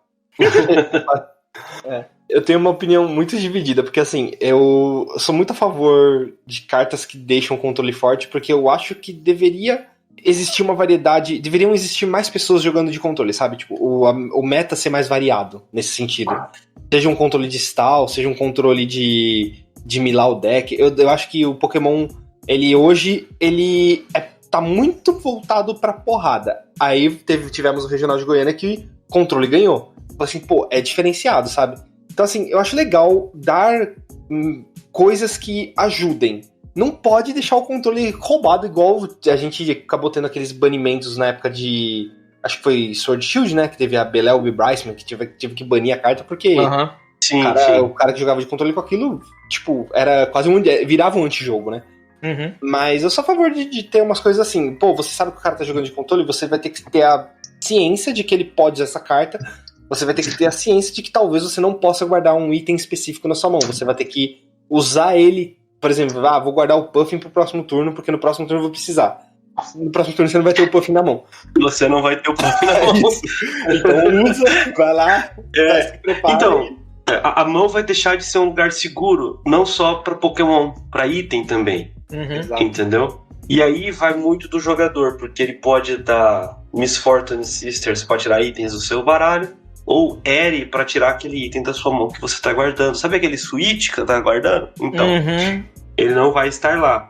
Eu tenho uma opinião muito dividida, porque assim, eu sou muito a favor de cartas que deixam o controle forte, porque eu acho que deveria existir uma variedade, deveriam existir mais pessoas jogando de controle, sabe? Tipo, o meta ser mais variado nesse sentido. Seja um controle de stall, seja um controle de milar o deck. Eu acho que o Pokémon, hoje tá muito voltado pra porrada. Aí tivemos o Regional de Goiânia que controle ganhou. Assim, é diferenciado, sabe? Então, assim, eu acho legal dar coisas que ajudem. Não pode deixar o controle roubado, igual a gente acabou tendo aqueles banimentos na época de... Acho que foi Sword Shield, né? Que teve a Belel Bryceman, que tive que banir a carta, porque sim. O cara que jogava de controle com aquilo, tipo, era quase virava um antijogo, né? Mas eu sou a favor de ter umas coisas assim. Você sabe que o cara tá jogando de controle, você vai ter que ter a ciência de que ele pode usar essa carta. Você vai ter que ter a ciência de que talvez você não possa guardar um item específico na sua mão. Você vai ter que usar ele, por exemplo, vou guardar o Puffin pro próximo turno, porque no próximo turno eu vou precisar. No próximo turno você não vai ter o Puffin na mão. Você não vai ter o Puffin na mão. Então usa, vai lá, se prepara. Então, a mão vai deixar de ser um lugar seguro, não só pra Pokémon, pra item também. Entendeu? E aí vai muito do jogador, porque ele pode dar Miss Fortune Sisters pra tirar itens do seu baralho, ou Eri pra tirar aquele item da sua mão que você tá guardando. Sabe aquele switch que você tá guardando? Então, ele não vai estar lá.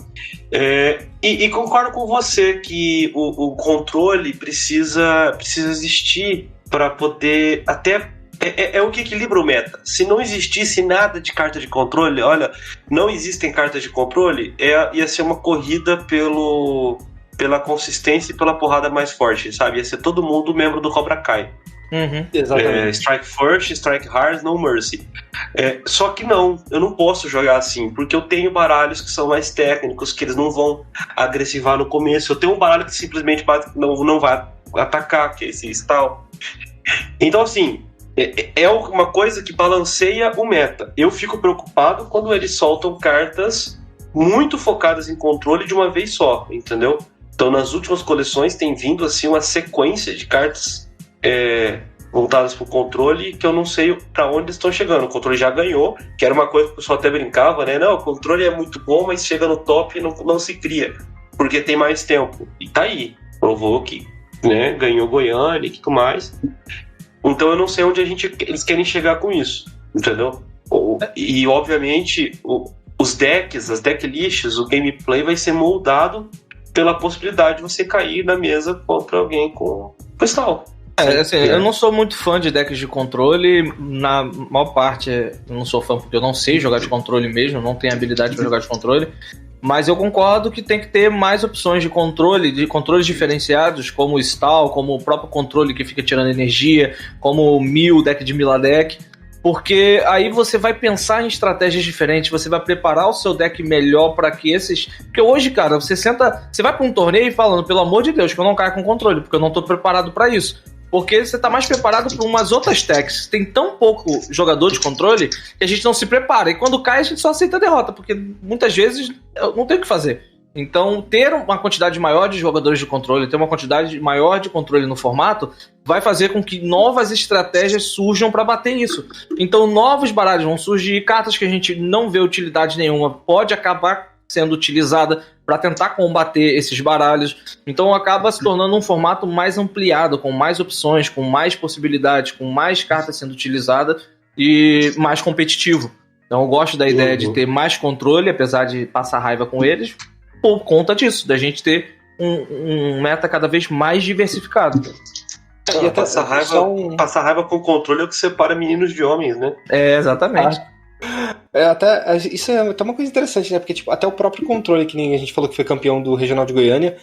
E concordo com você que o controle precisa existir para poder até... É o que equilibra o meta. Se não existisse nada de carta de controle, olha, não existem cartas de controle, ia ser uma corrida pela consistência e pela porrada mais forte, sabe? Ia ser todo mundo membro do Cobra Kai. Exatamente. Strike First, Strike Hard, No Mercy. Só que não, eu não posso jogar assim, porque eu tenho baralhos que são mais técnicos, que eles não vão agressivar no começo. Eu tenho um baralho que simplesmente não vai atacar, que é esse stall. Então, assim, é uma coisa que balanceia o meta. Eu fico preocupado quando eles soltam cartas muito focadas em controle de uma vez só, entendeu? Então, nas últimas coleções tem vindo assim uma sequência de cartas voltadas para o controle que eu não sei para onde estão chegando. O controle já ganhou, que era uma coisa que o pessoal até brincava, né? Não, o controle é muito bom, mas chega no top e não se cria, porque tem mais tempo. E tá aí, provou que, né, ganhou Goiânia e tudo mais. Então eu não sei onde eles querem chegar com isso, entendeu? E obviamente os decks, as decklists, o gameplay vai ser moldado pela possibilidade de você cair na mesa contra alguém com stall. Eu não sou muito fã de decks de controle. Na maior parte eu não sou fã porque eu não sei jogar de controle mesmo, não tenho habilidade para jogar de controle. Mas eu concordo que tem que ter mais opções de controles diferenciados, como o stall, como o próprio controle que fica tirando energia, como o deck de Miladec. Porque aí você vai pensar em estratégias diferentes, você vai preparar o seu deck melhor para que esses... Porque hoje, cara, você vai para um torneio falando, pelo amor de Deus, que eu não caia com controle, porque eu não tô preparado para isso. Porque você tá mais preparado para umas outras techs. Tem tão pouco jogador de controle que a gente não se prepara. E quando cai, a gente só aceita a derrota, porque muitas vezes não tem o que fazer. Então, ter uma quantidade maior de jogadores de controle, ter uma quantidade maior de controle no formato, vai fazer com que novas estratégias surjam para bater isso. Então, novos baralhos vão surgir, cartas que a gente não vê utilidade nenhuma, pode acabar sendo utilizada para tentar combater esses baralhos. Então, acaba se tornando um formato mais ampliado, com mais opções, com mais possibilidades, com mais cartas sendo utilizadas e mais competitivo. Então, eu gosto da ideia de ter mais controle, apesar de passar raiva com eles, por conta disso, da gente ter um meta cada vez mais diversificado. E até passar raiva com controle é o que separa meninos de homens, né? Exatamente. Isso é até uma coisa interessante, né? Porque tipo, até o próprio controle, que nem a gente falou que foi campeão do Regional de Goiânia,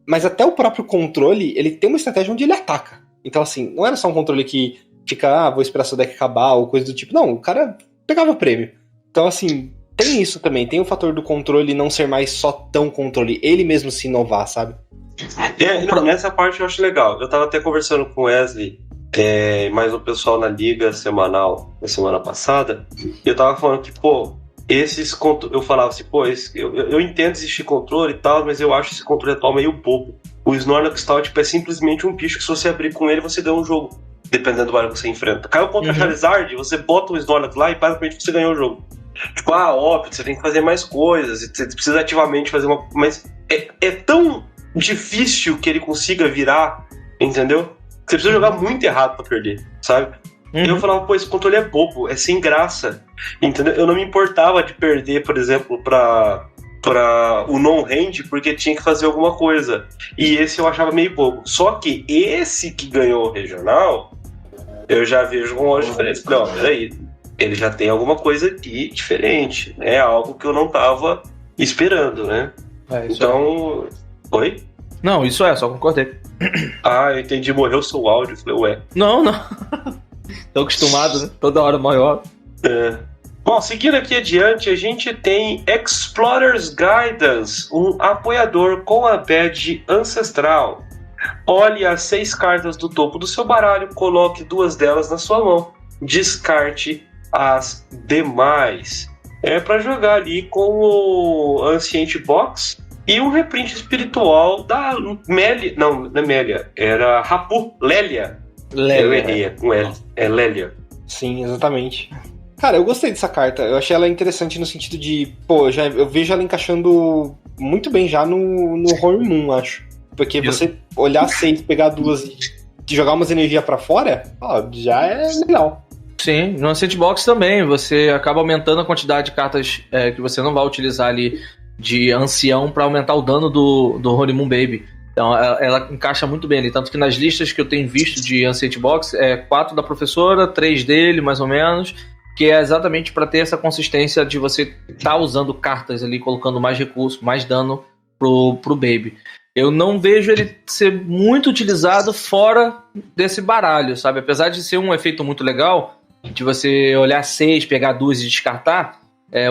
mas até o próprio controle, ele tem uma estratégia onde ele ataca. Então assim, não era só um controle que fica, vou esperar seu deck acabar ou coisa do tipo. Não, o cara pegava prêmio. Então assim... Tem isso também, tem o fator do controle não ser mais só tão controle, ele mesmo se inovar, sabe? Nessa parte eu acho legal. Eu tava até conversando com o Wesley, mais o pessoal na liga semanal, na semana passada, e eu tava falando que, eu falava assim, eu entendo existir controle e tal, mas eu acho esse controle atual meio bobo. O Snorlax Stout é simplesmente um bicho que se você abrir com ele, você ganha um jogo, dependendo do baralho que você enfrenta. Caiu contra a Charizard, você bota o Snorlax lá e basicamente você ganhou o jogo. Tipo, óbvio, você tem que fazer mais coisas, você precisa ativamente fazer uma... Mas é tão difícil que ele consiga virar, entendeu? Você precisa jogar muito errado pra perder, sabe? E eu falava, esse controle é bobo, é sem graça, entendeu? Eu não me importava de perder, por exemplo, pra o non-hand, porque tinha que fazer alguma coisa. E esse eu achava meio bobo. Só que esse que ganhou o regional, eu já vejo com olhos diferentes. Não, peraí. Ele já tem alguma coisa aqui diferente, né? Algo que eu não tava esperando, né? Então... Oi? Não, isso só concordei. Eu entendi, morreu o seu áudio. Falei, ué. Não. Tô acostumado, né? Toda hora maior. Bom, seguindo aqui adiante, a gente tem Explorer's Guidance, um apoiador com a badge ancestral. Olhe as 6 cartas do topo do seu baralho, coloque 2 delas na sua mão. Descarte as demais. É para jogar ali com o Ancient Box e um reprint espiritual da Melia. Não é Melia, era Rapu, Lélia. Eu errei, com L. É Lélia. Sim, exatamente. Cara, eu gostei dessa carta. Eu achei ela interessante no sentido de, eu vejo ela encaixando muito bem já no Horror Moon, acho. Porque você olhar 6, pegar 2 e jogar umas energias pra fora, já é legal. Sim, no Sandbox também, você acaba aumentando a quantidade de cartas que você não vai utilizar ali de ancião para aumentar o dano do Honeymoon Baby. Então ela encaixa muito bem ali, tanto que nas listas que eu tenho visto de Ancient Box, 4 da professora, 3 dele, mais ou menos, que é exatamente para ter essa consistência de você estar usando cartas ali, colocando mais recursos, mais dano pro Baby. Eu não vejo ele ser muito utilizado fora desse baralho, sabe? Apesar de ser um efeito muito legal, de você olhar 6, pegar 2 e descartar,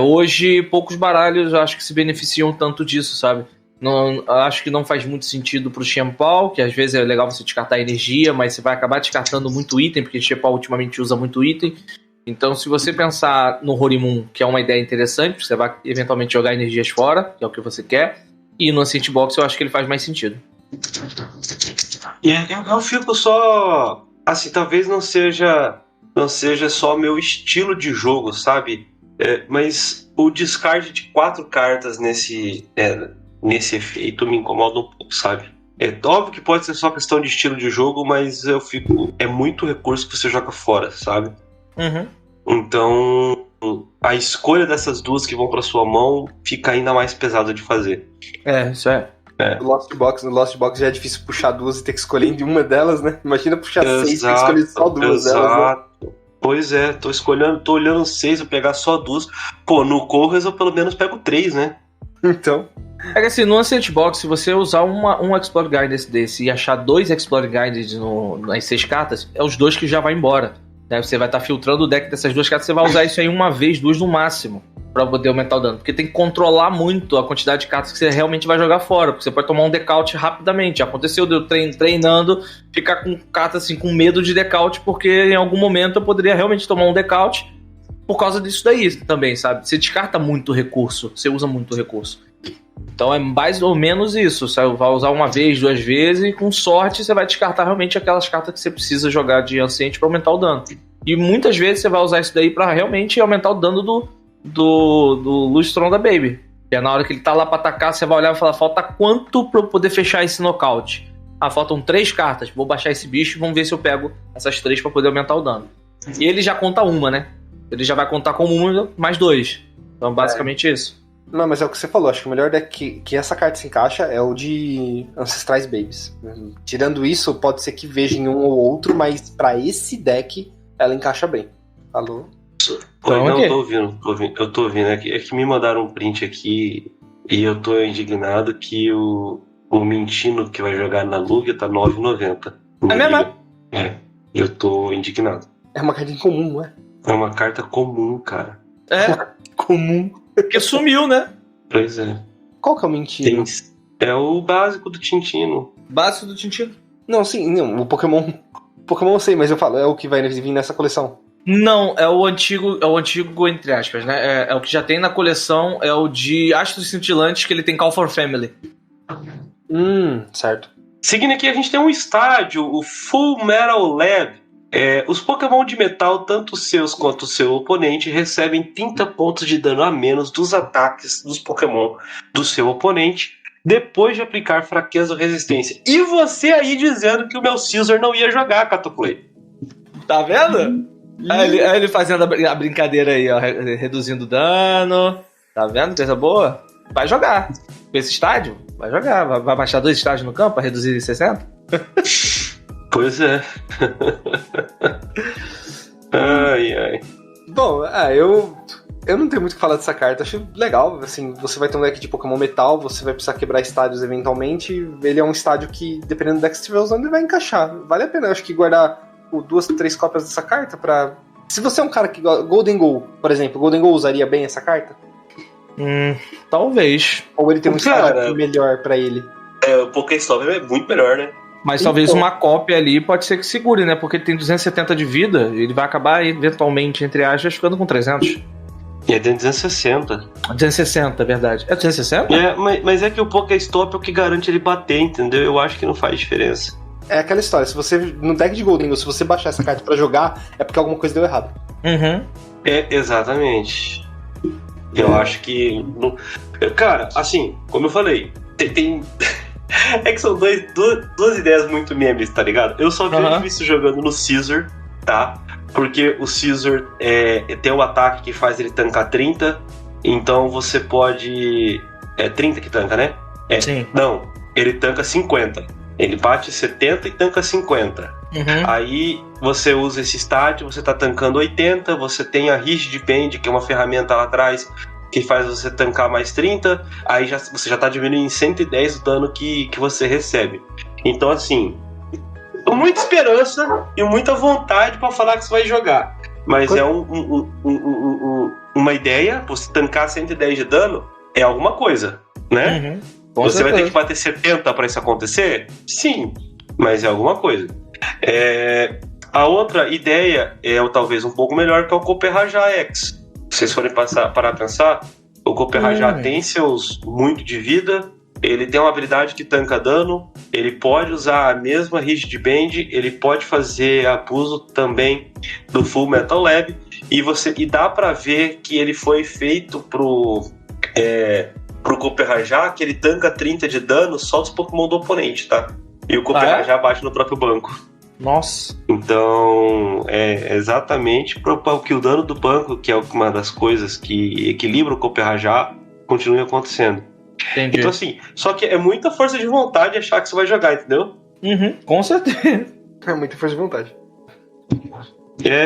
hoje poucos baralhos eu acho que se beneficiam tanto disso, sabe? Não, acho que não faz muito sentido pro Xianpao, que às vezes é legal você descartar energia, mas você vai acabar descartando muito item, porque Xianpao ultimamente usa muito item. Então, se você pensar no Horimoon, que é uma ideia interessante, você vai eventualmente jogar energias fora, que é o que você quer, e no Ancient Box eu acho que ele faz mais sentido. Eu fico só... Assim, talvez não seja só meu estilo de jogo, sabe? Mas o descarte de 4 cartas nesse efeito me incomoda um pouco, sabe? É óbvio que pode ser só questão de estilo de jogo, mas eu fico... É muito recurso que você joga fora, sabe? Então, a escolha dessas 2 que vão pra sua mão fica ainda mais pesada de fazer. Isso é. No Lost Box já é difícil puxar 2 e ter que escolher de uma delas, né? Imagina puxar 6 e ter que escolher só 2 delas, né? Pois é, tô olhando 6, eu pegar só 2. No Corres eu pelo menos pego 3, né? Então... É que assim, no Ancient Box, se você usar um Explore Guidance desse e achar 2 Explore Guidance nas 6 cartas, é os 2 que já vai embora. Né? Você vai estar filtrando o deck dessas duas cartas, você vai usar isso aí uma vez, duas no máximo, pra poder aumentar o dano. Porque tem que controlar muito a quantidade de cartas que você realmente vai jogar fora, porque você pode tomar um decaute rapidamente. Aconteceu de eu treinando, ficar com cartas assim, com medo de decaute, porque em algum momento eu poderia realmente tomar um decaute por causa disso daí também, sabe? Você descarta muito recurso, você usa muito recurso. Então é mais ou menos isso. Você vai usar uma vez, duas vezes, e com sorte você vai descartar realmente aquelas cartas que você precisa jogar de anciente pra aumentar o dano. E muitas vezes você vai usar isso daí pra realmente aumentar o dano do Lustron da Baby. Que é na hora que ele tá lá pra atacar, você vai olhar e falar, falta quanto pra eu poder fechar esse nocaute? Ah, faltam 3 cartas, vou baixar esse bicho e vamos ver se eu pego essas 3 pra poder aumentar o dano. E ele já conta uma, né? Ele já vai contar como uma mais 2. Então basicamente isso. Não, mas é o que você falou, acho que o melhor deck que essa carta se encaixa é o de Ancestrais Babies. Tirando isso, pode ser que veja em um ou outro, mas pra esse deck ela encaixa bem. Alô? Oi, não, eu tô ouvindo. É que me mandaram um print aqui e eu tô indignado que o Mintino que vai jogar na Lugia tá 9,90. É mesmo? É, eu tô indignado. É uma carta incomum, não é? É uma carta comum, cara. É, Comum. porque sumiu, né? Pois é. Qual que é o Mentira? É o básico do Tintino. Básico do Tintino. Não, sim, não, o Pokémon eu sei, mas eu falo, é o que vai vir nessa coleção. Não, é o antigo entre aspas, né? É o que já tem na coleção, é o de Astros Cintilantes, que ele tem Call for Family. Certo. Seguindo aqui, a gente tem um estádio, o Full Metal Lab. Os Pokémon de metal, tanto os seus quanto o seu oponente, recebem 30 pontos de dano a menos dos ataques dos Pokémon do seu oponente, depois de aplicar fraqueza ou resistência. E você aí dizendo que o meu Scizor não ia jogar, Catoplay. Tá vendo? Aí ele fazendo a brincadeira aí, ó, reduzindo dano. Tá vendo? Coisa boa. Vai jogar. Com esse estádio, vai jogar. Vai baixar 2 estádios no campo pra reduzir em 60? Pois é. Ai. Bom, eu não tenho muito o que falar dessa carta. Acho legal, assim, você vai ter um deck de Pokémon Metal, você vai precisar quebrar estádios eventualmente. Ele é um estádio que, dependendo do deck que você estiver usando, ele vai encaixar. Vale a pena, eu acho que guardar 2, 3 cópias dessa carta pra... Se você é um cara que gosta... Golden Goal, por exemplo, Golden Goal usaria bem essa carta? Talvez. Ou ele tem um estádio melhor pra ele? O Pokéstop é muito melhor, né? Mas talvez uma cópia ali pode ser que segure, né? Porque ele tem 270 de vida, ele vai acabar eventualmente, entre aspas, ficando com 300. E é de 260. 260, é verdade. É 260? Mas é que o Pokéstop é o que garante ele bater, entendeu? Eu acho que não faz diferença. É aquela história, se você, no deck de Golden, se você baixar essa carta pra jogar, é porque alguma coisa deu errado. Uhum. Exatamente. Eu acho que... Cara, assim, como eu falei, tem... É que são duas ideias muito memes, tá ligado? Eu só vejo isso jogando no Scizor, tá? Porque o Scizor tem o ataque que faz ele tancar 30, então você pode... É 30 que tanca, né? Sim. Não, ele tanca 50. Ele bate 70 e tanca 50. Uhum. Aí você usa esse estádio, você tá tancando 80, você tem a Rigid Band, que é uma ferramenta lá atrás que faz você tancar mais 30, aí você já tá diminuindo em 110 o dano que você recebe. Então, assim, com muita esperança e muita vontade pra falar que você vai jogar. Mas é uma ideia, você tancar 110 de dano é alguma coisa, né? Você vai ter que bater 70 pra isso acontecer? Sim, mas é alguma coisa. A outra ideia é talvez um pouco melhor, que é o Copper Rajá X. Se vocês forem parar a pensar, o Copper Rajá tem seus muito de vida, ele tem uma habilidade que tanca dano, ele pode usar a mesma Rigid Band, ele pode fazer abuso também do Full Metal Lab, e dá pra ver que ele foi feito pro Copper Rajá, que ele tanca 30 de dano só dos Pokémon do oponente, tá? E o Copper Rajá bate no próprio banco. Nossa. Então, é exatamente para que o dano do banco, que é uma das coisas que equilibra o Copper Rajá, continue acontecendo. Entendi. Então, assim, só que é muita força de vontade achar que você vai jogar, entendeu? Com certeza. É muita força de vontade.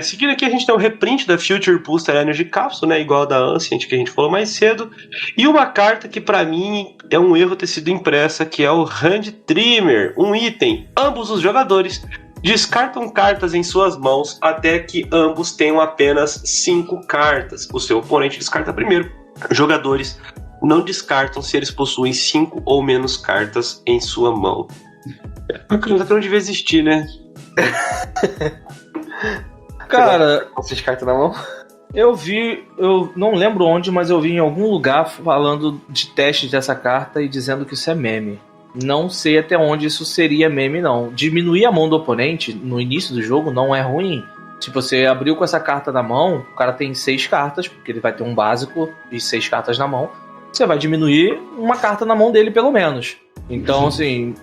Seguindo aqui, a gente tem o reprint da Future Booster Energy Capsule, né, igual a da Ancient, que a gente falou mais cedo, e uma carta que pra mim é um erro ter sido impressa, que é o Hand Trimmer, um item. Ambos os jogadores descartam cartas em suas mãos até que ambos tenham apenas 5 cartas. O seu oponente descarta primeiro. Jogadores não descartam se eles possuem 5 ou menos cartas em sua mão. A criatura não devia existir, né? Cara, Você de carta na mão? eu não lembro onde, mas eu vi em algum lugar falando de testes dessa carta e dizendo que isso é meme. Não sei até onde isso seria meme, não. Diminuir a mão do oponente no início do jogo não é ruim. Se você abriu com essa carta na mão, o cara tem 6 cartas, porque ele vai ter um básico de 6 cartas na mão. Você vai diminuir uma carta na mão dele, pelo menos. Então, assim,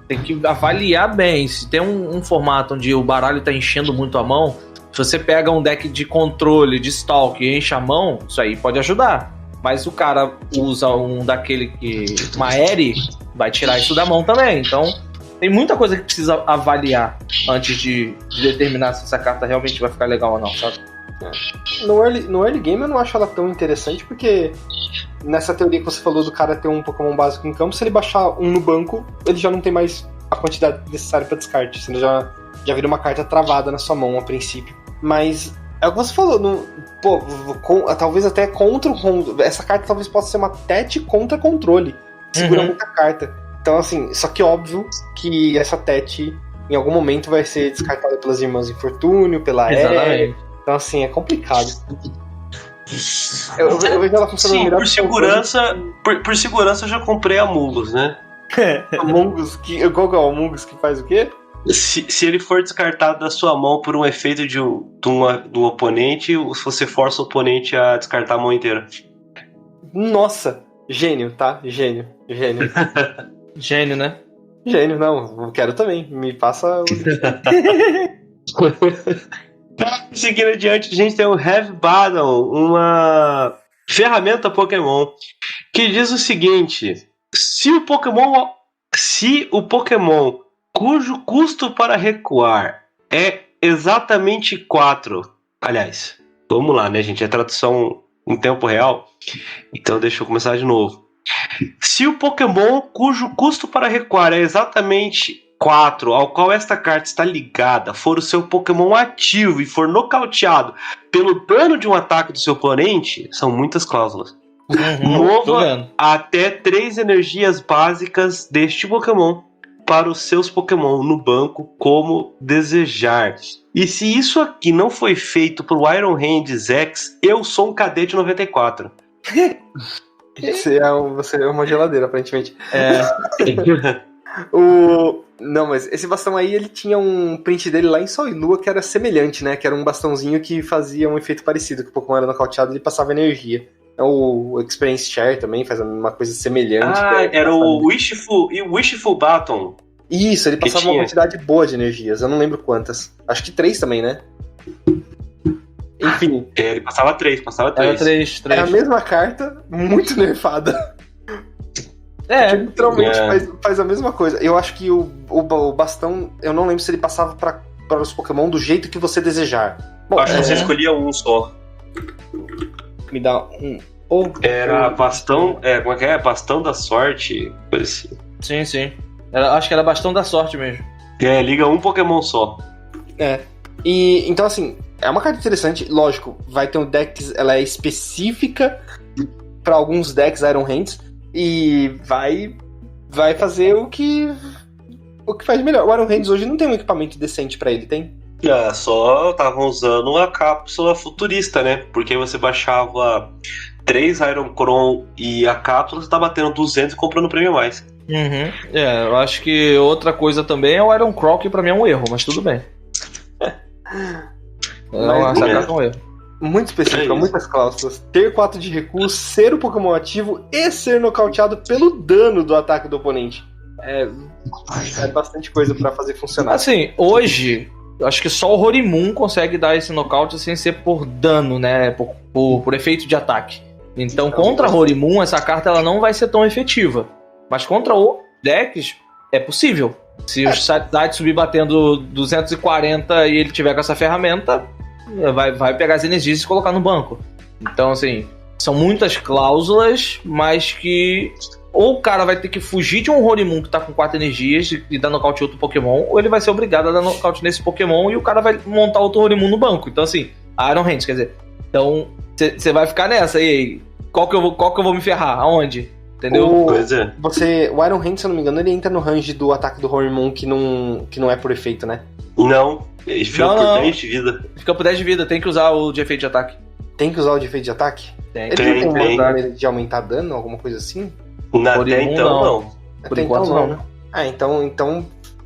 tem que avaliar bem. Se tem um formato onde o baralho tá enchendo muito a mão, se você pega um deck de controle, de stalk e enche a mão, isso aí pode ajudar. Mas o cara usa um daquele que... uma Eri, vai tirar isso da mão também. Então, tem muita coisa que precisa avaliar antes de determinar se essa carta realmente vai ficar legal ou não, sabe? No early game eu não acho ela tão interessante, porque nessa teoria que você falou do cara ter um Pokémon básico em campo, se ele baixar um no banco, ele já não tem mais a quantidade necessária para descarte. Senão já vira uma carta travada na sua mão a princípio. Mas é o que você falou, talvez até contra o... Essa carta talvez possa ser uma tete contra controle. Segura muita carta. Então, assim, só que óbvio que essa tete em algum momento vai ser descartada pelas Irmãs Infortúnio, pela Eri. Então, assim, é complicado. Eu vejo ela funcionando Sim, melhor. por segurança eu já comprei a Mungos, né? Among Us, qual que é o Among Us que faz o quê? Se ele for descartado da sua mão por um efeito do oponente, você força o oponente a descartar a mão inteira. Nossa, gênio, tá? Gênio. Gênio, né? Gênio, não, eu quero também. Me passa o... Seguindo adiante, a gente tem o Heavy Battle, uma ferramenta Pokémon, que diz o seguinte: se o Pokémon cujo custo para recuar é exatamente 4. Aliás, vamos lá, né, gente? É tradução em tempo real. Então deixa eu começar de novo. Se o Pokémon cujo custo para recuar é exatamente 4, ao qual esta carta está ligada, for o seu Pokémon ativo e for nocauteado pelo dano de um ataque do seu oponente, são muitas cláusulas. Mova até 3 energias básicas deste Pokémon para os seus Pokémon no banco como desejar. E se isso aqui não foi feito pelo Iron Hands X, eu sou um cadete 94. Você é uma geladeira, aparentemente. Não, mas esse bastão aí, ele tinha um print dele lá em Sol e Lua que era semelhante, né? Que era um bastãozinho que fazia um efeito parecido, que o Pokémon era nocauteado e ele passava energia. O Experience Share também faz uma coisa semelhante. Era o Wishful Baton. Isso, ele passava uma quantidade boa de energias, eu não lembro quantas. Acho que 3 também, né? Enfim. Ele passava 3. Era 3. É a mesma carta, muito nerfada. Literalmente faz a mesma coisa. Eu acho que o bastão, eu não lembro se ele passava para os Pokémon do jeito que você desejar. Bom, acho que você escolhia um só. Me dá um. Era bastão. Como é que é? Bastão da sorte. Coisa assim. Sim. Acho que era bastão da sorte mesmo. Liga um Pokémon só. E então, assim, é uma carta interessante. Lógico, vai ter um deck, ela é específica para alguns decks Iron Hands. E vai fazer o que faz melhor. O Iron Hands hoje não tem um equipamento decente pra ele, tem? Só estavam usando a cápsula futurista, né? Porque você baixava 3 Iron Cron e a cápsula, você tá batendo 200 e comprando um prêmio a mais. Eu acho que outra coisa também é o Iron Croc, que pra mim é um erro, mas tudo bem. Um erro. Muito específico, muitas cláusulas. Ter 4 de recuo, ser o Pokémon ativo e ser nocauteado pelo dano do ataque do oponente. É bastante coisa pra fazer funcionar. Assim, hoje, eu acho que só o Horimun consegue dar esse nocaute sem ser por dano, né? Por efeito de ataque. Então, contra Horimun, essa carta ela não vai ser tão efetiva. Mas contra o decks, é possível. Se o Satellite subir batendo 240 e ele tiver com essa ferramenta, vai pegar as energias e colocar no banco. Então, assim, são muitas cláusulas, mas que ou o cara vai ter que fugir de um Horimoon que tá com 4 energias e dar nocaute em outro Pokémon, ou ele vai ser obrigado a dar nocaute nesse Pokémon e o cara vai montar outro Horimoon no banco. Então, assim, Iron Hand, quer dizer. Então, você vai ficar nessa. E aí, qual que eu vou me ferrar? Aonde? Entendeu? Pois é. O Iron Hand, se eu não me engano, ele entra no range do ataque do Horimoon que não é por efeito, né? Não, ele fica por 10 de vida. Fica por 10 de vida, tem que usar o de efeito de ataque. Tem que usar o de efeito de ataque? Tem. Ele Tem. não tem maneira de aumentar dano, alguma coisa assim? Até então, não. Por Até enquanto, então, não. né? Ah, então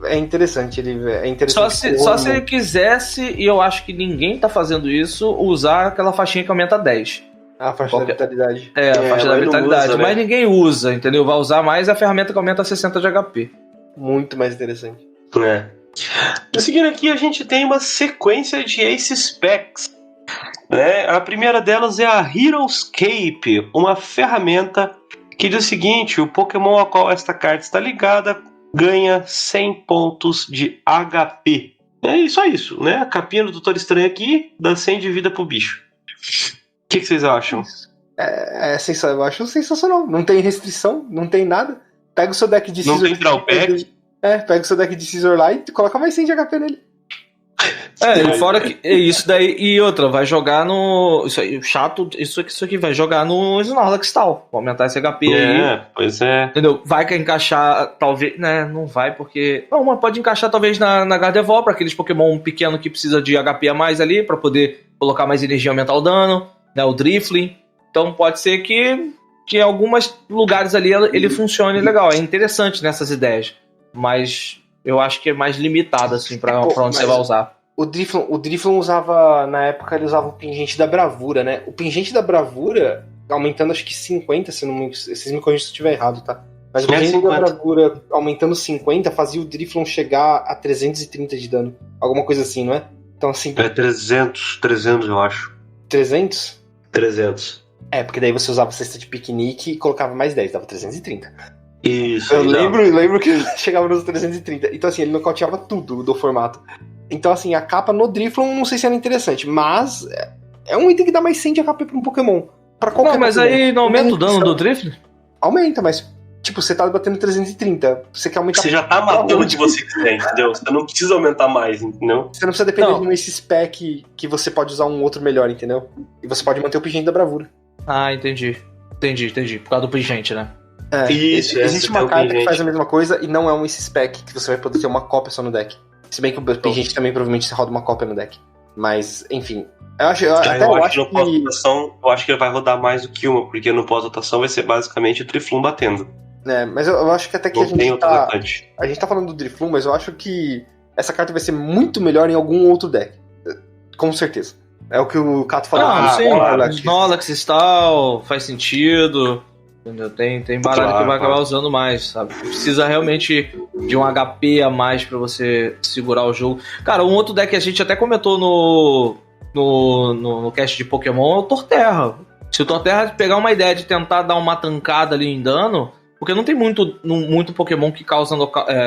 é interessante. É interessante. Só se ele quisesse, e eu acho que ninguém tá fazendo isso, usar aquela faixinha que aumenta 10. A faixa da vitalidade. A faixa da mas não vitalidade. usa, né? Mas ninguém usa, entendeu? Vai usar mais a ferramenta que aumenta 60 de HP. Muito mais interessante. Seguindo aqui, a gente tem uma sequência de Ace Specs. Né? A primeira delas é a Heroescape, uma ferramenta que diz o seguinte: o Pokémon a qual esta carta está ligada ganha 100 pontos de HP. É só isso, né? A capinha do Doutor Estranho aqui dá 100 de vida pro bicho. O que vocês acham? Eu acho sensacional. Não tem restrição, não tem nada. Pega o seu deck de Não Scizor. tem drawback? Pega o seu deck de Scizor lá e coloca mais 100 de HP nele. E fora que isso daí, e outra, vai jogar no. Isso aí, chato, isso aqui vai jogar no Snorlax tal. Vai aumentar esse HP aí. Pois é. Entendeu? Vai encaixar, talvez. Né, não vai, porque. Não, mas pode encaixar talvez na Gardevoir, para aqueles Pokémon pequenos que precisa de HP a mais ali, para poder colocar mais energia e aumentar o dano, né? O Drifling. Então pode ser que em alguns lugares ali ele funcione legal. É interessante nessas ideias. Mas eu acho que é mais limitado, assim, pra onde você vai usar. O Drifloon usava, na época, ele usava o Pingente da Bravura, né? O Pingente da Bravura, aumentando acho que 50, vocês me corrigem se eu estiver errado, tá? Mas o Pingente da Bravura, aumentando 50, fazia o Drifloon chegar a 330 de dano. Alguma coisa assim, não é? Então, assim... É 300 eu acho. 300? 300. Porque daí você usava a cesta de piquenique e colocava mais 10, dava 330. Isso. Eu lembro que chegava nos 330. Então, assim, ele nocauteava tudo do formato. Então, assim, a capa no Drifloon não sei se era interessante, mas é um item que dá mais 100 de HP pra um Pokémon. Pra qualquer Não, mas Pokémon. aí não aumenta o dano do Drifloon? Aumenta, mas, tipo, você tá batendo 330. Você quer aumentar... Você já tá matando o que você quiser, entendeu? Você não precisa aumentar mais, entendeu? Você não precisa depender de um Ace Spec que você pode usar um outro melhor, entendeu? E você pode manter o Pingente da Bravura. Ah, entendi. Entendi. Por causa do Pingente, né? Isso, existe uma carta que faz a mesma coisa e não é um Ace Spec, que você vai poder ter uma cópia só no deck. Se bem que o Pingente também provavelmente roda uma cópia no deck. Mas, enfim. Eu acho que ele vai rodar mais do que uma, porque no pós-rotação vai ser basicamente o Drifloon batendo. Mas eu acho que até que a gente tá falando do Drifloon, mas eu acho que essa carta vai ser muito melhor em algum outro deck. Com certeza. É o que o Cato falou. Snorlax e tal, faz sentido. Entendeu? Tem baralho que vai acabar usando mais, sabe? Precisa realmente de um HP a mais pra você segurar o jogo. Cara, um outro deck que a gente até comentou no cast de Pokémon é o Torterra. Se o Torterra pegar uma ideia de tentar dar uma tancada ali em dano, porque não tem muito Pokémon que causa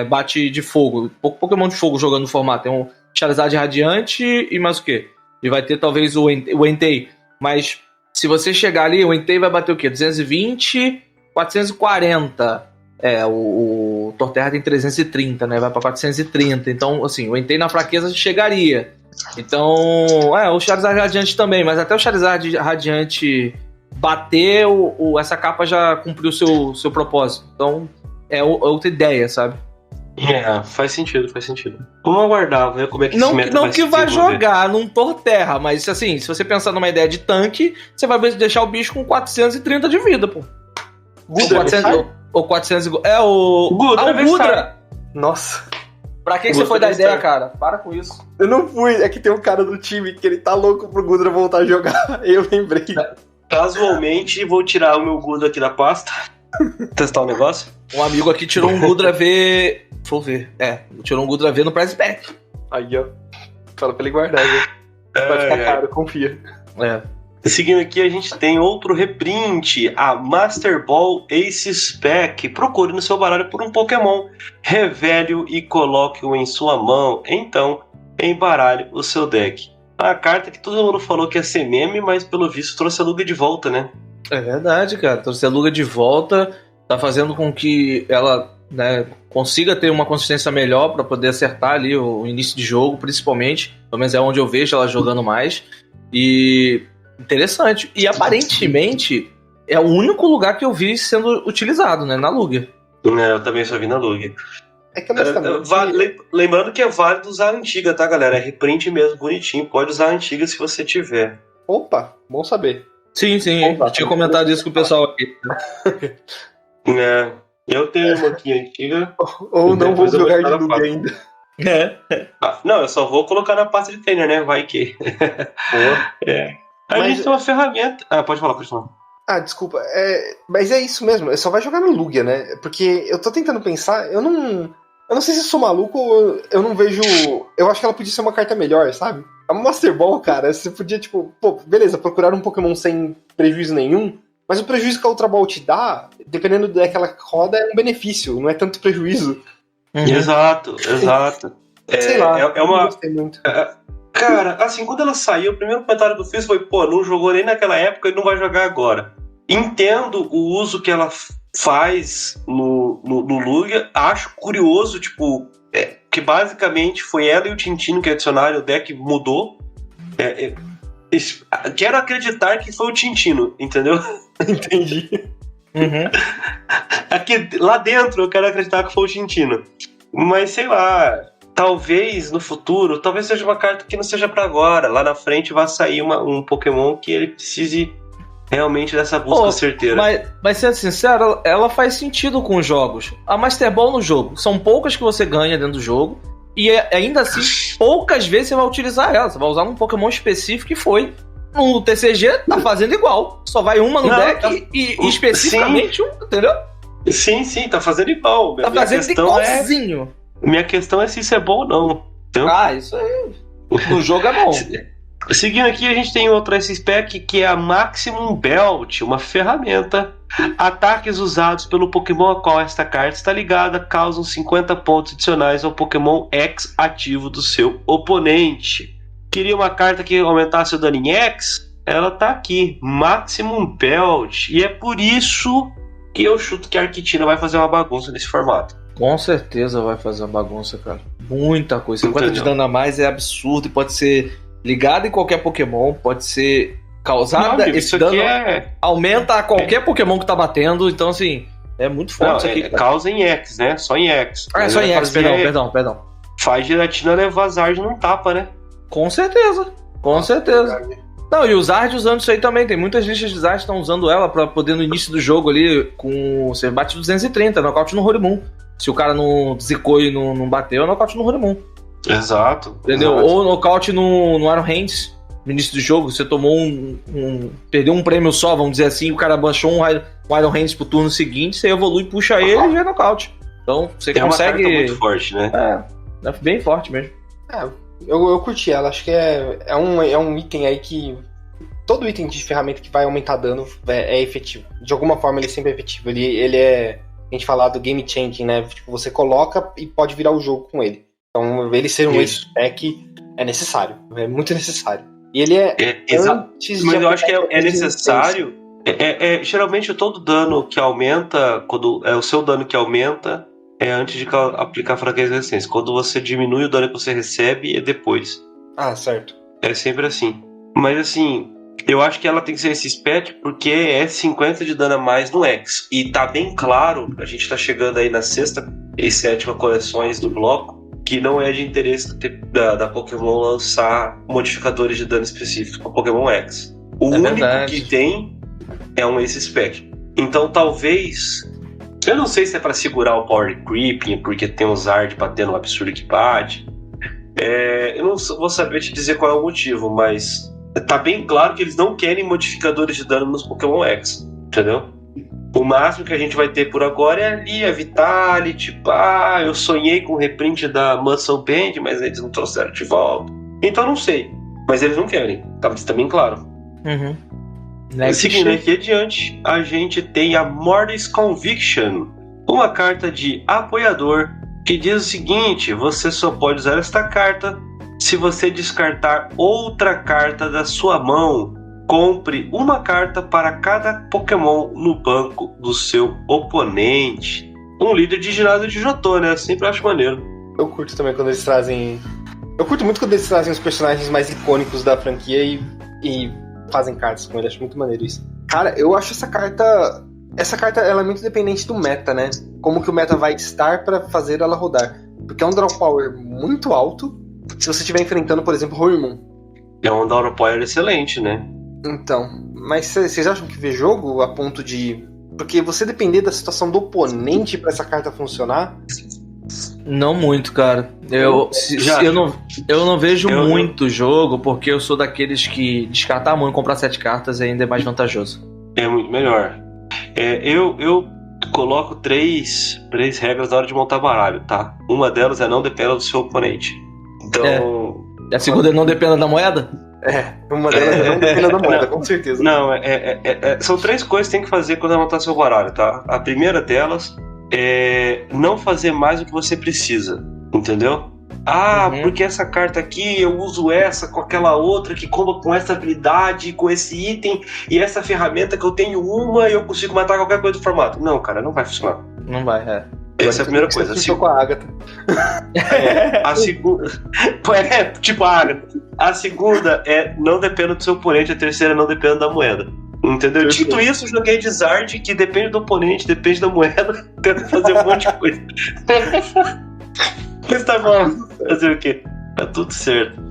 bate de fogo. Pouco Pokémon de fogo jogando no formato. Tem um Charizard Radiante e mais o quê? E vai ter talvez o Entei. Mas se você chegar ali, o Entei vai bater o quê? 220, 440. O Torterra tem 330, né? Vai pra 430. Então, assim, o Entei na fraqueza chegaria. Então, o Charizard Radiante também. Mas até o Charizard Radiante bater, essa capa já cumpriu o seu propósito. Então, é outra ideia, sabe? Faz sentido. Vamos aguardar, ver como é que esse meta Não que vai jogar num Torterra, mas assim, se você pensar numa ideia de tanque, você vai deixar o bicho com 430 de vida, pô. Gudra, ou 400... o Gudra! Nossa. Pra que você foi dar ideia, cara? Para com isso. Eu não fui, é que tem um cara do time que ele tá louco pro Gudra voltar a jogar. Eu lembrei. Casualmente, vou tirar o meu Gudra aqui da pasta. Testar o negócio. Um amigo aqui tirou um Gudra V. Vou ver. Tirou um Gudra V no Prize Pack. Aí, ó. Fala pra ele guardar, viu? Vai ficar caro, confia. Seguindo aqui, a gente tem outro reprint, a Master Ball Ace Spec. Procure no seu baralho por um Pokémon, revele-o e coloque-o em sua mão. Então, embaralhe o seu deck. A carta que todo mundo falou que ia ser meme, mas pelo visto trouxe a Lugia de volta, né? É verdade, cara. Trouxe a Lugia de volta. tá fazendo com que ela, né, consiga ter uma consistência melhor para poder acertar ali o início de jogo, principalmente. Pelo menos é onde eu vejo ela jogando mais. E interessante. E aparentemente é o único lugar que eu vi sendo utilizado, né? Na Lugia. Eu também só vi na Lugia. É que honestamente... Lembrando que é válido usar a antiga, tá, galera? É reprint mesmo, bonitinho. Pode usar a antiga se você tiver. Opa, bom saber. Sim. Eu tinha comentado isso com o pessoal aqui. Eu tenho uma aqui antiga. Ou não vou jogar de Lugia ainda. Não, eu só vou colocar na pasta de trainer, né? Vai que. A gente tem uma ferramenta. Pode falar. Desculpa. Mas é isso mesmo. Só vai jogar no Lugia, né? Porque eu tô tentando pensar. Eu não sei se sou maluco ou eu não vejo. Eu acho que ela podia ser uma carta melhor, sabe? A Master Ball, cara, você podia, tipo, beleza, procurar um Pokémon sem prejuízo nenhum. Mas o prejuízo que a Ultra Ball te dá, dependendo daquela roda, é um benefício, não é tanto prejuízo. Exato. Sei lá, eu não gostei muito. Cara, assim, quando ela saiu, o primeiro comentário que eu fiz foi, não jogou nem naquela época e não vai jogar agora. Entendo o uso que ela faz no Lugia, acho curioso, tipo, que basicamente foi ela e o Tintino que adicionaram, o deck mudou. Quero acreditar que foi o Tintino, entendeu? Entendi. Aqui, lá dentro eu quero acreditar que foi o Tintino. Mas sei lá, talvez no futuro, talvez seja uma carta que não seja pra agora. Lá na frente vai sair um Pokémon que ele precise realmente dessa busca certeira. Mas sendo sincero, ela faz sentido com os jogos. A Master Ball no jogo, são poucas que você ganha dentro do jogo. E ainda assim, poucas vezes você vai utilizar ela. Você vai usar um Pokémon específico e foi. No TCG, tá fazendo igual. Só vai uma no deck e especificamente um, entendeu? Sim, tá fazendo igual. Tá fazendo igualzinho. Minha questão é se isso é bom ou não. Então, isso aí. No jogo é bom. Seguindo aqui, a gente tem outra S-Spec que é a Maximum Belt, uma ferramenta. Ataques usados pelo Pokémon a qual esta carta está ligada causam 50 pontos adicionais ao Pokémon X ativo do seu oponente. Queria uma carta que aumentasse o dano em X? Ela tá aqui, Maximum Belt. E é por isso que eu chuto que a Arquitina vai fazer uma bagunça nesse formato. Com certeza vai fazer uma bagunça, cara. Muita coisa. 50 de dano a mais é absurdo e pode ser ligado em qualquer Pokémon, pode ser causada. Esse dano aumenta a qualquer Pokémon que tá batendo, então assim, é muito forte isso aqui. Causa em X, né? Só em X. Só em X, perdão. Faz Giratina levar Zard num tapa, né? Com certeza. Não, e o Zard usando isso aí também. Tem muitas listas de Zard que estão usando ela pra poder no início do jogo ali, você bate 230, nocaute no Horimoon. Se o cara não zicou e não bateu, é nocaute no Horimoon. Exato. Entendeu? Ou nocaute no Iron Hands. No início do jogo, você tomou perdeu um prêmio só, vamos dizer assim, o cara baixou um Iron Hands pro turno seguinte, você evolui, puxa ele e já é nocaute. Então você consegue. É uma carta muito forte, né? É bem forte mesmo. Eu curti ela, acho que é um item aí que. Todo item de ferramenta que vai aumentar dano é efetivo. De alguma forma ele sempre é efetivo. Ele é. A gente fala do game changing, né? Tipo, você coloca e pode virar o jogo com ele. Então ele ser um spec é necessário. É muito necessário. E ele mas eu acho que é necessário. Geralmente todo dano que aumenta, quando é o seu dano que aumenta, é antes de aplicar fraqueza e resistência. Quando você diminui o dano que você recebe, é depois. Certo. É sempre assim. Mas assim, eu acho que ela tem que ser esse spec porque é 50 de dano a mais no X. E tá bem claro, a gente tá chegando aí na 6ª e 7ª coleções do bloco, que não é de interesse da Pokémon lançar modificadores de dano específicos para Pokémon X. O único que tem é um Ace Spec. Então talvez... Eu não sei se é para segurar o Power Creeping, porque tem um Zard batendo um absurdo que bate. Eu não vou saber te dizer qual é o motivo, mas tá bem claro que eles não querem modificadores de dano nos Pokémon X, entendeu? O máximo que a gente vai ter por agora é ali a Vitality, eu sonhei com o reprint da Muscle Band, mas eles não trouxeram de volta. Então não sei, mas eles não querem, tá bem claro. Seguindo aqui adiante, a gente tem a Mortis Conviction, uma carta de apoiador que diz o seguinte: você só pode usar esta carta se você descartar outra carta da sua mão compre uma carta para cada Pokémon no banco do seu oponente. Um líder de ginásio de Jotô, né? Sempre acho maneiro. Eu curto também quando eles trazem... Eu curto muito quando eles trazem os personagens mais icônicos da franquia e fazem cartas com ele. Acho muito maneiro isso. Cara, eu acho essa carta... Essa carta ela é muito dependente do meta, né? Como que o meta vai estar pra fazer ela rodar. Porque é um draw power muito alto se você estiver enfrentando, por exemplo, Horimoon. É um draw power excelente, né? Então, mas vocês acham que vê jogo a ponto de... Porque você depender da situação do oponente pra essa carta funcionar... Não muito, cara. Eu não vejo muito jogo, porque eu sou daqueles que descartar muito, comprar 7 cartas ainda é mais vantajoso. É muito melhor. Eu coloco três regras na hora de montar baralho, tá? Uma delas é não dependa do seu oponente. Então... E a segunda é não dependa da moeda? Uma delas é não dependa da moeda, com certeza. Não, são 3 coisas que tem que fazer quando montar seu baralho, tá? A primeira delas é não fazer mais do que você precisa, entendeu? Porque essa carta aqui eu uso essa com aquela outra que comba com essa habilidade, com esse item e essa ferramenta que eu tenho uma e eu consigo matar qualquer coisa do formato. Não, cara, não vai funcionar. Não vai, Essa é a primeira coisa. Com a Agatha. A segunda. Tipo a Agatha. A segunda é não dependa do seu oponente, a terceira é não dependa da moeda. Entendeu? Dito isso, eu joguei de Zard, que depende do oponente, depende da moeda, tenta fazer um monte de coisa. Mas tá bom, fazer o quê? Tá tudo certo.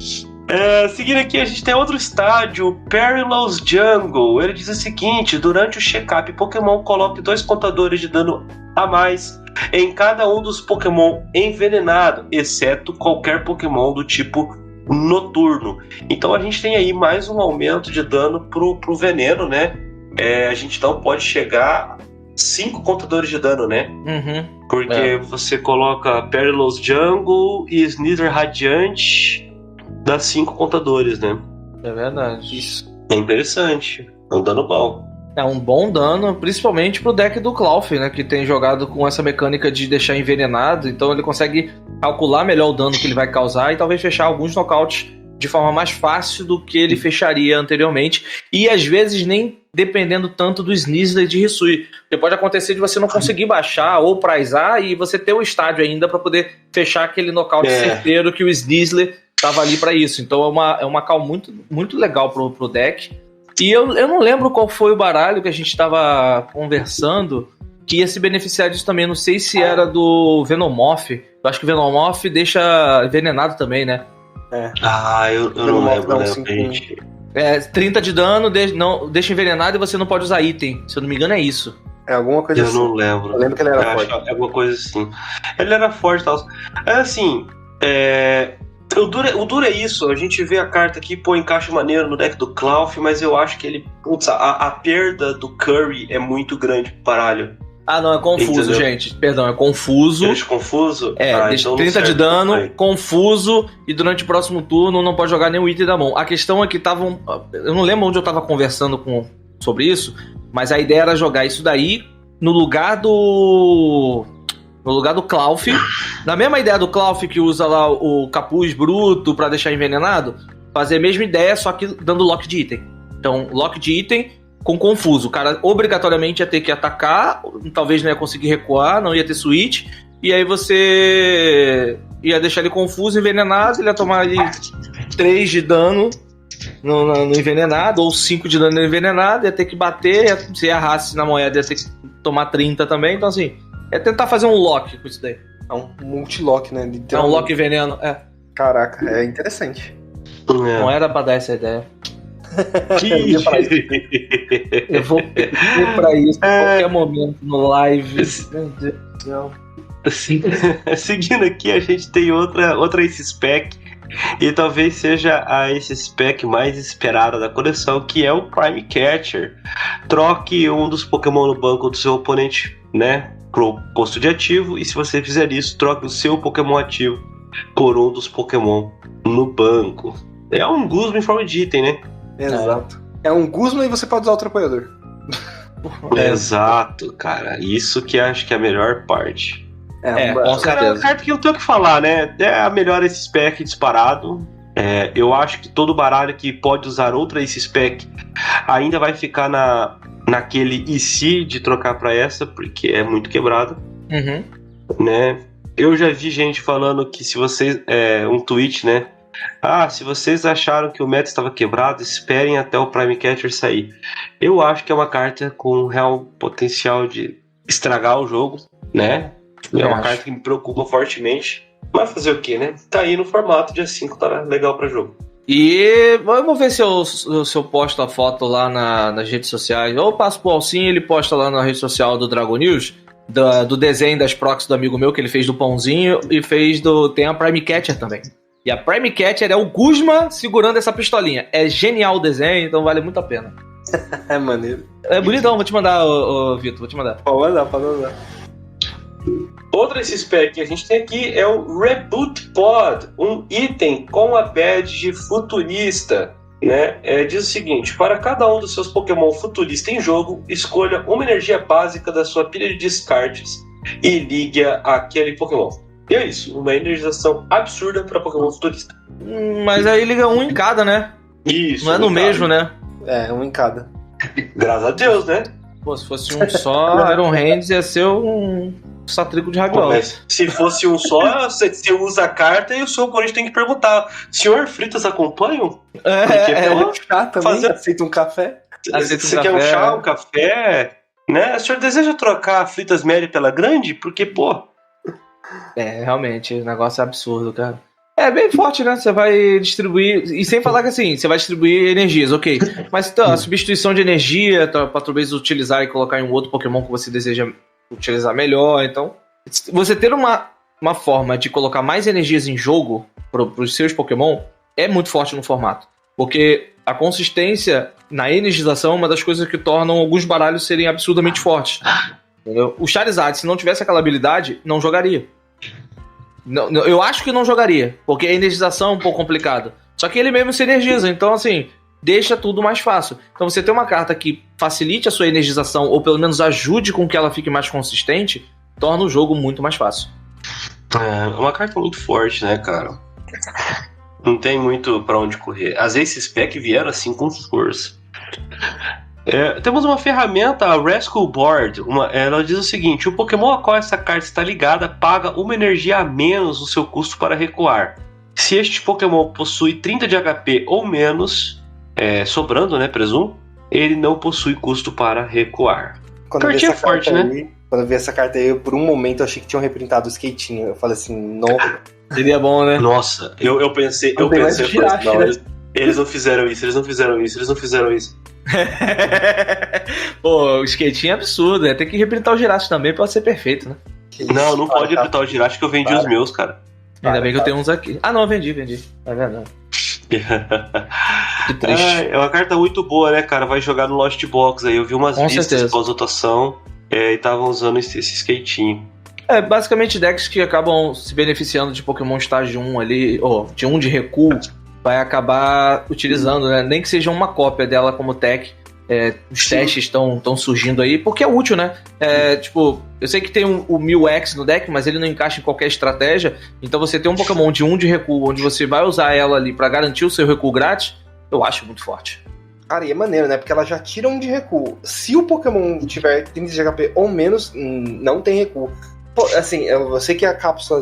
Seguindo aqui, a gente tem outro estádio, Perilous Jungle. Ele diz o seguinte: durante o check-up Pokémon, coloque 2 contadores de dano a mais em cada um dos Pokémon envenenado, exceto qualquer Pokémon do tipo noturno. Então a gente tem aí mais um aumento de dano pro veneno, né? A gente então pode chegar a 5 contadores de dano, né? Porque você coloca Perilous Jungle e Sneasler Radiante, dá 5 contadores, né? É verdade. Isso. É interessante. É um dano bom. É um bom dano, principalmente pro deck do Clauf, né? Que tem jogado com essa mecânica de deixar envenenado. Então ele consegue calcular melhor o dano que ele vai causar e talvez fechar alguns nocautes de forma mais fácil do que ele fecharia anteriormente. E às vezes nem dependendo tanto do Sneasler de Hisui. Porque pode acontecer de você não conseguir baixar ou prizar e você ter o estádio ainda para poder fechar aquele nocaute certeiro que o Sneasler tava ali para isso. Então é uma call muito, muito legal pro deck. E eu não lembro qual foi o baralho que a gente tava conversando que ia se beneficiar disso também. Não sei se era do Venomoth. Eu acho que o Venomoth deixa envenenado também, né? Eu não lembro, né, gente? 30 de dano, deixa envenenado e você não pode usar item. Se eu não me engano é isso. É alguma coisa assim. Eu não lembro. Eu lembro que ele era forte. É alguma coisa assim. Ele era forte e tal. Assim, o duro é isso. A gente vê a carta aqui, encaixa maneiro no deck do Clauf, mas eu acho que ele... a perda do Curry é muito grande pro baralho. Não, é confuso, entendeu? Gente. Perdão, é confuso. Deixa confuso? Deixa então 30 de dano, confuso, e durante o próximo turno não pode jogar nenhum item da mão. A questão é que estavam... Eu não lembro onde eu tava conversando sobre isso, mas a ideia era jogar isso daí no lugar do Clauf. Na mesma ideia do Clauf, que usa lá o capuz bruto pra deixar envenenado, fazer a mesma ideia, só que dando lock de item. Então, lock de item com confuso. O cara obrigatoriamente ia ter que atacar, talvez não ia conseguir recuar, não ia ter switch, e aí você ia deixar ele confuso, envenenado, ele ia tomar ali 3 de dano no envenenado, ou 5 de dano no envenenado, ia ter que bater, se errasse na moeda ia ter que tomar 30 também, então assim, é tentar fazer um lock com isso daí. É um multi-lock, né? É um lock veneno, Caraca, é interessante. Não era pra dar essa ideia. Eu vou pedir pra isso a qualquer momento no live. Meu Deus do céu. Seguindo aqui, a gente tem outra Ace Spec, e talvez seja a Ace Spec mais esperada da coleção, que é o Prime Catcher. Troque um dos Pokémon no banco do seu oponente, né, pro posto de ativo, e se você fizer isso, troque o seu Pokémon ativo por um dos Pokémon no banco. É um Guzma em forma de item, né? Exato. É um Guzma e você pode usar outro apoiador. Exato, cara. Isso que acho que é a melhor parte. Com certeza. É uma carta que eu tenho que falar, né? É a melhor esse spec disparado. Eu acho que todo baralho que pode usar outra Ace Spec ainda vai ficar naquele e se de trocar pra essa, porque é muito quebrado, né? Eu já vi gente falando que se vocês... um tweet, né? Se vocês acharam que o meta estava quebrado, esperem até o Prime Catcher sair. Eu acho que é uma carta com real potencial de estragar o jogo, né? É uma carta que me preocupa fortemente. Mas fazer o quê, né? Tá aí no formato, dia 5 tá legal pra jogo. E vamos ver se eu posto a foto lá nas redes sociais. Ou eu passo pro Alcinho, ele posta lá na rede social do Dragon News, do desenho das proxies do amigo meu, que ele fez do pãozinho e tem a Prime Catcher também. E a Prime Catcher é o Guzma segurando essa pistolinha. É genial o desenho, então vale muito a pena. É maneiro. É bonitão, vou te mandar, Vitor, vou te mandar. Pode mandar. Outra spec que a gente tem aqui é o Reboot Pod, um item com a badge futurista, né? Diz o seguinte: para cada um dos seus Pokémon futurista em jogo, escolha uma energia básica da sua pilha de descartes e ligue-a àquele Pokémon. E é isso, uma energização absurda para Pokémon futurista. Mas aí liga um em cada, né? Isso. Não é no mesmo, né? Um em cada. Graças a Deus, né? Pô, se fosse um só, Iron Hands ia ser um satrico de rabiola. Mas se fosse um só, você usa a carta e o seu oponente tem que perguntar: senhor Fritas acompanham? Chá também, aceita um café? Você quer um chá, um café? Né? O senhor deseja trocar a Fritas média pela grande? Porque, pô... Realmente, o negócio é absurdo, cara. É bem forte, né? Você vai distribuir... E sem falar que assim, você vai distribuir energias, ok. Mas então, a substituição de energia, pra talvez utilizar e colocar em um outro Pokémon que você deseja utilizar melhor. Então, você ter uma forma de colocar mais energias em jogo pros seus Pokémon é muito forte no formato. Porque a consistência na energização é uma das coisas que tornam alguns baralhos serem absurdamente fortes. Entendeu? O Charizard, se não tivesse aquela habilidade, não jogaria. Não, eu acho que não jogaria, porque a energização é um pouco complicada. Só que ele mesmo se energiza, então assim, deixa tudo mais fácil. Então você ter uma carta que facilite a sua energização, ou pelo menos ajude com que ela fique mais consistente, torna o jogo muito mais fácil. É uma carta muito forte, né, cara? Não tem muito pra onde correr. As Ace Spec vieram assim com força. Temos uma ferramenta, a Rescue Board. Ela diz o seguinte: o Pokémon a qual essa carta está ligada paga uma energia a menos no seu custo para recuar. Se este Pokémon possui 30 de HP ou menos, sobrando, né, presumo, ele não possui custo para recuar. Cartinha forte, né? Quando eu vi essa carta aí, por um momento eu achei que tinham reprintado o skatinho. Eu falei assim, não. Seria bom, né? Nossa, eu pensei, eles não fizeram isso. Pô, o skatinho é absurdo, tem que reprintar o Girachi também pra ser perfeito, né? Não pode reprintar o Girachi que eu vendi os meus, cara. Ainda bem que eu tenho uns aqui. Não, eu vendi. É verdade. Que triste. É uma carta muito boa, né, cara? Vai jogar no Lost Box aí. Eu vi umas listas pós-votação e estavam usando esse skatinho. Basicamente decks que acabam se beneficiando de Pokémon estágio 1 ali, ou de 1 de recuo, vai acabar utilizando, né? Nem que seja uma cópia dela como tech. Os testes estão surgindo aí, porque é útil, né? Tipo, eu sei que tem o Mil-X no deck, mas ele não encaixa em qualquer estratégia. Então você tem um Pokémon de 1 de recuo, onde você vai usar ela ali pra garantir o seu recuo grátis, eu acho muito forte. Cara, e é maneiro, né? Porque ela já tira 1 de recuo. Se o Pokémon tiver 30 de HP ou menos, não tem recuo. Pô, assim, eu sei que a cápsula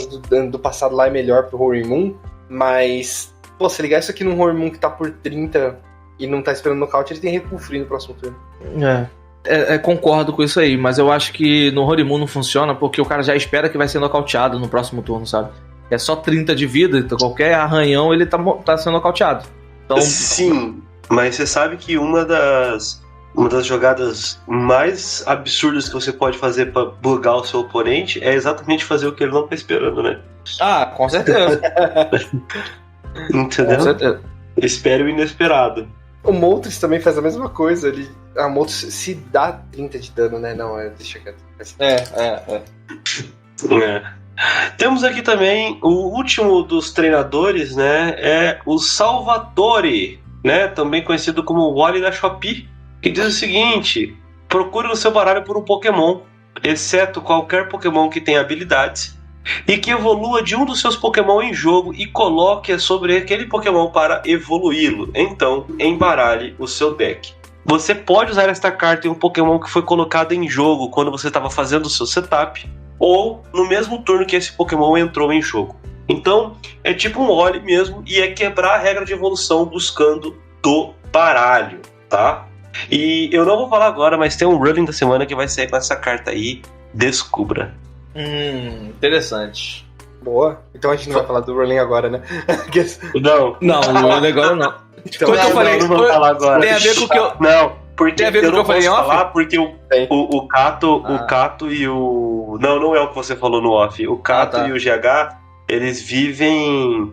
do passado lá é melhor pro Horimoon, mas... Pô, se ligar isso aqui num Horimoon que tá por 30 e não tá esperando nocaute, ele tem recuo free no próximo turno. Concordo com isso aí, mas eu acho que no Horimoon não funciona porque o cara já espera que vai ser nocauteado no próximo turno, sabe? É só 30 de vida, então qualquer arranhão ele tá sendo nocauteado. Então... Sim, mas você sabe que uma das jogadas mais absurdas que você pode fazer pra bugar o seu oponente é exatamente fazer o que ele não tá esperando, né? Com certeza. Entendeu? Com certeza. Espere o inesperado. O Moltres também faz a mesma coisa. A Moltres se dá 30 de dano, né? Não, deixa quieto. Temos aqui também o último dos treinadores, né? É o Salvatore, né? Também conhecido como o Wally da Shopee, que diz o seguinte: procure no seu baralho por um Pokémon, exceto qualquer Pokémon que tenha habilidades, e que evolua de um dos seus Pokémon em jogo e coloque sobre aquele Pokémon para evoluí-lo. Então, embaralhe o seu deck. Você pode usar esta carta em um Pokémon que foi colocado em jogo quando você estava fazendo o seu setup, ou no mesmo turno que esse Pokémon entrou em jogo. Então, é tipo um Oli mesmo, e é quebrar a regra de evolução buscando do baralho, tá? E eu não vou falar agora, mas tem um Running da semana que vai sair com essa carta aí. Descubra. Interessante. Boa. Então a gente não vai falar do Rolling agora, né? Não. Não, o Rolling agora não. Então, Foi o que eu falei. Não vou falar agora. Tem a ver com o que eu... Não, porque tem a ver com eu o que não eu falei posso em off? falar porque o Cato e o... Não é o que você falou no off. O Cato e o GH, eles vivem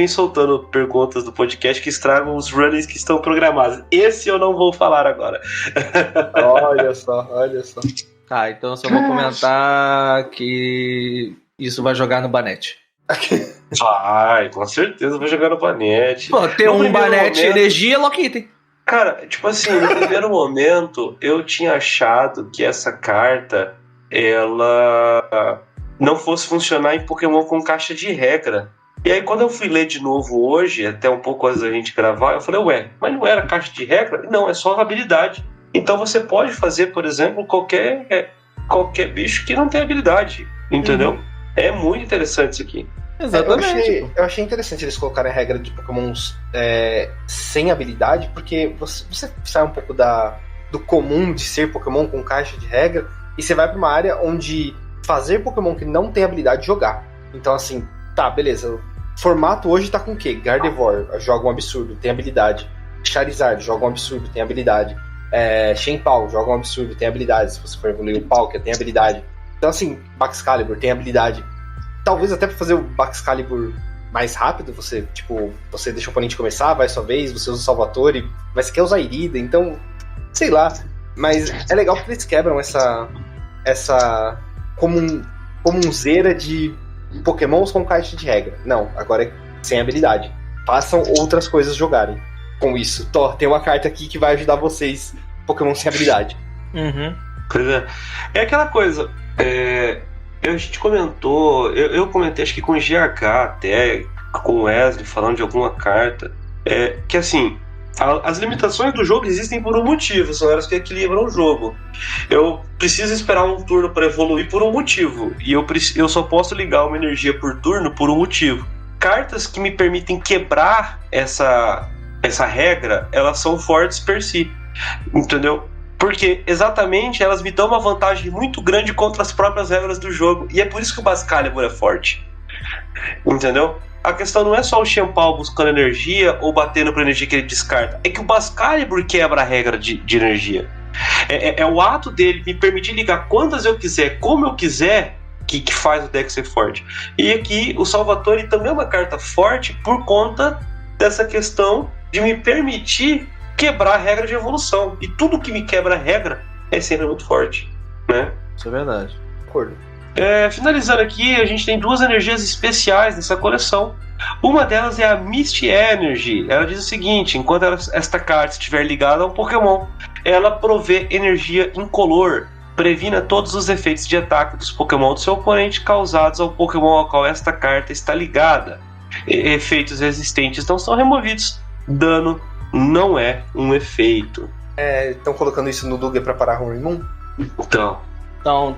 soltando perguntas do podcast que estragam os runnings que estão programados. Esse eu não vou falar agora. Olha só. Tá, então eu só vou comentar que isso vai jogar no Banete. Vai, com certeza vai jogar no Banete. Pô, tem um Banete energia, lock item. Cara, tipo assim, no primeiro momento eu tinha achado que essa carta ela não fosse funcionar em Pokémon com caixa de regra. E aí quando eu fui ler de novo hoje, até um pouco antes da gente gravar, eu falei, mas não era caixa de regra? Não, é só habilidade. Então você pode fazer, por exemplo, qualquer bicho que não tem habilidade, entendeu? É muito interessante isso aqui. Exatamente. Eu achei interessante eles colocarem a regra de Pokémons sem habilidade, porque você sai um pouco do comum de ser Pokémon com caixa de regra, e você vai pra uma área onde fazer Pokémon que não tem habilidade jogar. Então assim, tá, beleza. O formato hoje tá com o quê? Gardevoir joga um absurdo, tem habilidade. Charizard joga um absurdo, tem habilidade. Shenpao joga um absurdo, tem habilidade. Se você for evoluir o Palkia, tem habilidade. Então assim, Baxcalibur tem habilidade. Talvez até pra fazer o Baxcalibur mais rápido, você deixa o oponente começar, vai sua vez, você usa o Salvatore, mas você quer usar Irida, então, sei lá. Mas é legal porque eles quebram essa comunzeira de Pokémons com caixa de regra. Não, agora é sem habilidade. Façam outras coisas jogarem com isso. Tem uma carta aqui que vai ajudar vocês, Pokémon sem habilidade. Pois é. É aquela coisa, a gente comentou, eu comentei acho que com o GH até, com o Wesley, falando de alguma carta, que assim, as limitações do jogo existem por um motivo, são elas que equilibram o jogo. Eu preciso esperar um turno para evoluir por um motivo, e eu só posso ligar uma energia por turno por um motivo. Cartas que me permitem quebrar essa regra, elas são fortes per si, entendeu? Porque exatamente elas me dão uma vantagem muito grande contra as próprias regras do jogo. E é por isso que o Baxcalibur é forte. Entendeu? A questão não é só o Shenpao buscando energia ou batendo por energia que ele descarta. É que o Baxcalibur quebra a regra de energia. É o ato dele me permitir ligar quantas eu quiser, como eu quiser, que faz o deck ser forte. E aqui o Salvatore também é uma carta forte por conta dessa questão de me permitir quebrar a regra de evolução. E tudo que me quebra a regra é sempre muito forte, né? Isso é verdade. Acordo. Finalizando aqui, a gente tem duas energias especiais nessa coleção. Uma delas é a Misty Energy. Ela diz o seguinte: enquanto esta carta estiver ligada a um Pokémon, ela provê energia incolor. Previna todos os efeitos de ataque dos Pokémon do seu oponente causados ao Pokémon ao qual esta carta está ligada. Efeitos resistentes não são removidos. Dano não é um efeito. Estão colocando isso no Lugia pra parar Rolling Moon? Então,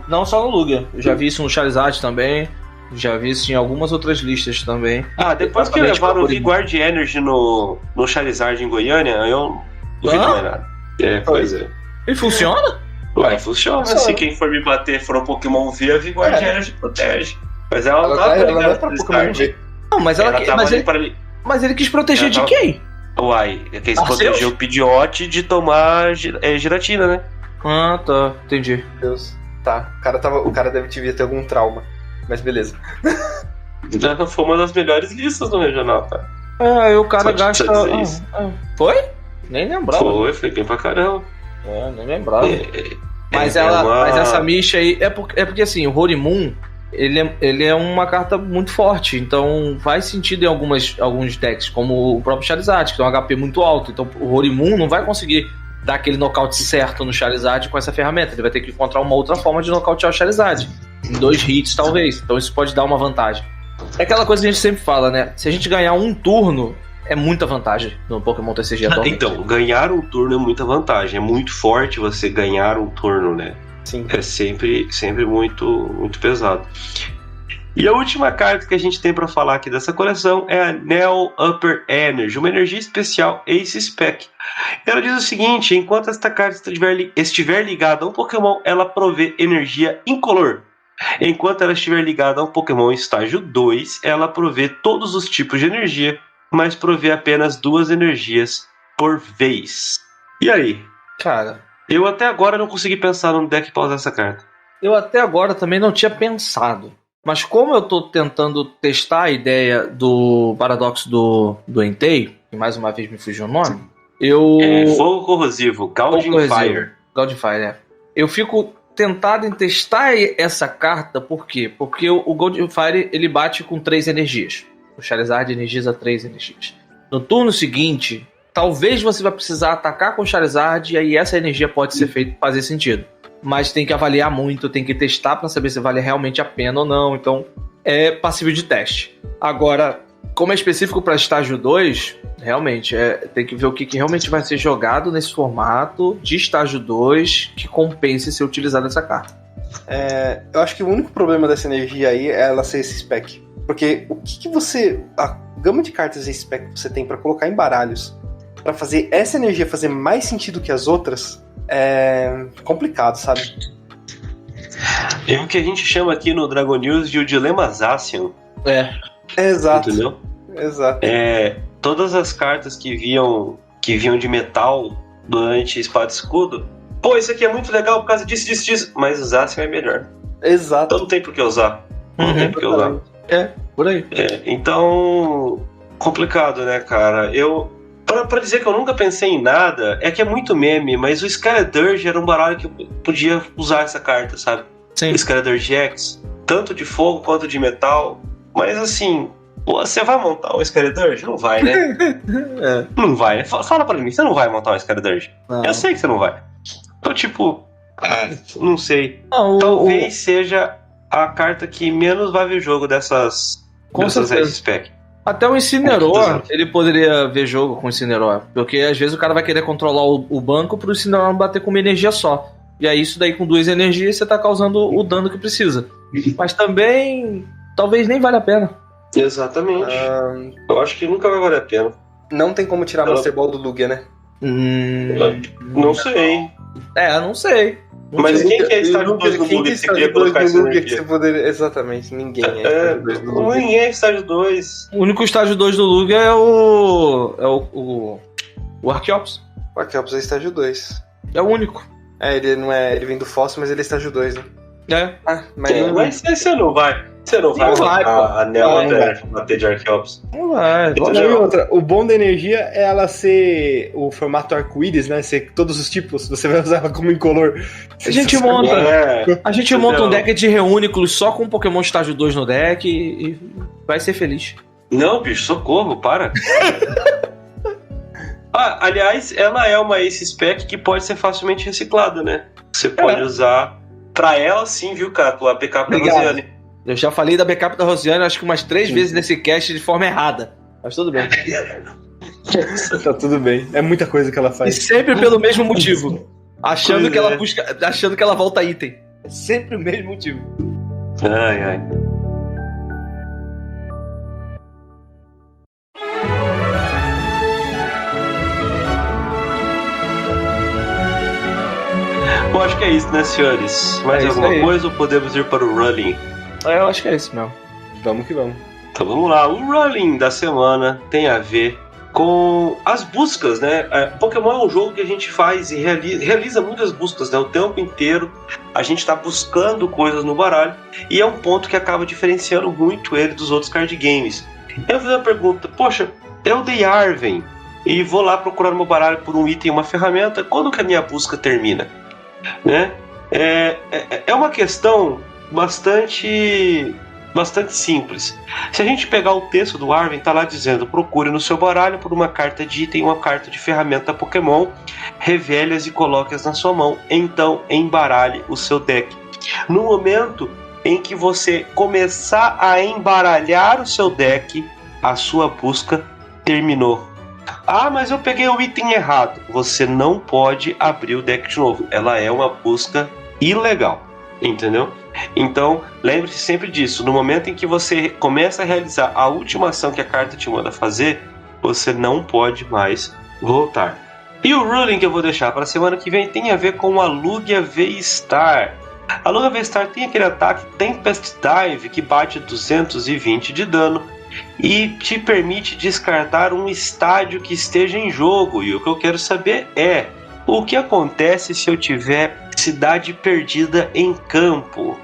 não só no Lugia. Eu já vi isso no Charizard também. Já vi isso em algumas outras listas também. Depois que levaram o Vigord Energy no Charizard em Goiânia, eu não vi mais nada. Pois é. Ele funciona? Funciona. Se quem for me bater for um Pokémon V, a Vigord Energy protege. Mas ela não tá ligada pra Pokémon V. Não, mas ele quis proteger de quem? Uai, quis proteger o Pidgeot de tomar giratina, né? Ah, tá. Entendi. Deus. Tá. O cara devia ter algum trauma. Mas beleza. Foi uma das melhores listas do regional, tá? O cara gasta. Foi? Nem lembrava. Foi bem pra caramba. Nem lembrava. Mas essa Misha aí. É porque assim, o Horimoon, ele é uma carta muito forte. Então faz sentido em alguns decks, como o próprio Charizard, que tem um HP muito alto. Então o Horimoon não vai conseguir dar aquele nocaute certo no Charizard com essa ferramenta. Ele vai ter que encontrar uma outra forma de nocautear o Charizard. Em 2 hits, talvez. Então isso pode dar uma vantagem. É aquela coisa que a gente sempre fala, né? Se a gente ganhar um turno, é muita vantagem no Pokémon TCG atualmente. Então, ganhar um turno é muita vantagem. É muito forte você ganhar um turno, né? Sim. É sempre muito pesado. E a última carta que a gente tem para falar aqui dessa coleção é a Neo Upper Energy, uma energia especial Ace Spec. Ela diz o seguinte: enquanto esta carta estiver ligada a um Pokémon, ela provê energia incolor. Enquanto ela estiver ligada a um Pokémon estágio 2, ela provê todos os tipos de energia, mas provê apenas 2 energias por vez. E aí? Cara, Eu até agora não consegui pensar num deck pra usar essa carta. eu até agora também não tinha pensado. Mas como eu tô tentando testar a ideia do paradoxo do Entei, que mais uma vez me fugiu o nome, eu... Fogo corrosivo, Gouging Fire. Gouging Fire, é. Eu fico tentado em testar essa carta, por quê? Porque o Gouging Fire, ele bate com 3 energias. O Charizard energiza 3 energias. No turno seguinte, talvez você vai precisar atacar com o Charizard, e aí essa energia pode ser fazer sentido. Mas tem que avaliar muito, tem que testar pra saber se vale realmente a pena ou não. Então, é passível de teste. Agora, como é específico para estágio 2, realmente, tem que ver o que realmente vai ser jogado nesse formato de estágio 2 que compense ser utilizado essa carta. Eu acho que o único problema dessa energia aí é ela ser esse spec. Porque o que você... A gama de cartas esse spec que você tem pra colocar em baralhos, pra fazer essa energia fazer mais sentido que as outras... É complicado, sabe? É o que a gente chama aqui no Dragon News de o Dilema Zacian. Exato. Entendeu? Exato. Todas as cartas que vinham de metal durante Espada e Escudo. Pô, isso aqui é muito legal por causa disso. Mas o Zacian é melhor. Exato. Então não tem por que usar. Não tem por que usar. Por aí. Então, complicado, né, cara? Pra dizer que eu nunca pensei em nada, é que é muito meme, mas o Skyladurge era um baralho que eu podia usar essa carta, sabe? Sim. O Skyladurge X, tanto de fogo quanto de metal. Mas assim, você vai montar um Skyladurge? Não vai, né? Não vai, né? Fala pra mim, você não vai montar um Skyladurge? Eu sei que você não vai. Então, tipo, não sei. Talvez seja a carta que menos vai ver jogo dessas spec. Até o Incineroar, ele poderia ver jogo com o Incineroar. Porque às vezes o cara vai querer controlar o banco pro Incineroar não bater com uma energia só. E aí isso daí com 2 energias você tá causando o dano que precisa. Mas também, talvez nem vale a pena. Exatamente. Eu acho que nunca vai valer a pena. Não tem como tirar a Master Ball do Lugia, né? Não sei. Não sei. Mas quem que é estágio 2 do Lugia que você queria colocar essa energia? Exatamente, ninguém é estágio 2 do Lugia. Ninguém é estágio 2. O único estágio 2 do Lugia é o Archeops. O Archeops é estágio 2. É o único. Ele não é. Ele vem do fóssil, mas ele é estágio 2, né? Mas você não vai. Você não vai a Neo bater de Archeops. Não vai. E outra, o bom da energia é ela ser o formato arco-íris, né? Ser todos os tipos, você vai usar ela como incolor. A gente monta um deck de reúnicos só com Pokémon estágio 2 no deck e vai ser feliz. Não, bicho, socorro, para. Aliás, ela é uma Ace Spec que pode ser facilmente reciclada, né? Você pode usar pra ela sim, viu, cara? A backup da Rosiane. Eu já falei da backup da Rosiane, acho que umas 3 vezes nesse cast de forma errada. Mas tudo bem. Tá tudo bem. É muita coisa que ela faz. E sempre pelo mesmo motivo. Achando que ela busca. Achando que ela volta item. É sempre o mesmo motivo. Ai. Bom, acho que é isso, né, senhores? Mais alguma coisa ou podemos ir para o Rolling? Eu acho que é isso mesmo. Vamos que vamos. Então vamos lá. O Rolling da semana tem a ver com as buscas, né? Pokémon é um jogo que a gente faz e realiza muitas buscas, né? O tempo inteiro a gente está buscando coisas no baralho e é um ponto que acaba diferenciando muito ele dos outros card games. Eu fiz uma pergunta, poxa, eu dei Arven e vou lá procurar no meu baralho por um item, uma ferramenta, quando que a minha busca termina? Né? É uma questão bastante simples. Se a gente pegar o texto do Arven, tá lá dizendo: procure no seu baralho por uma carta de item, uma carta de ferramenta Pokémon, revele-as e coloque-as na sua mão, então embaralhe o seu deck. No momento, em que você começar a embaralhar o seu deck, a sua busca terminou. Ah, mas eu peguei o item errado. Você não pode abrir o deck de novo. Ela é uma busca ilegal, entendeu? Então, lembre-se sempre disso. No momento em que você começa a realizar a última ação que a carta te manda fazer, você não pode mais voltar. E o ruling que eu vou deixar para a semana que vem tem a ver com a Lugia V-Star. A Lugia V-Star tem aquele ataque Tempest Dive que bate 220 de dano e te permite descartar um estádio que esteja em jogo. E o que eu quero saber é o que acontece se eu tiver cidade perdida em campo.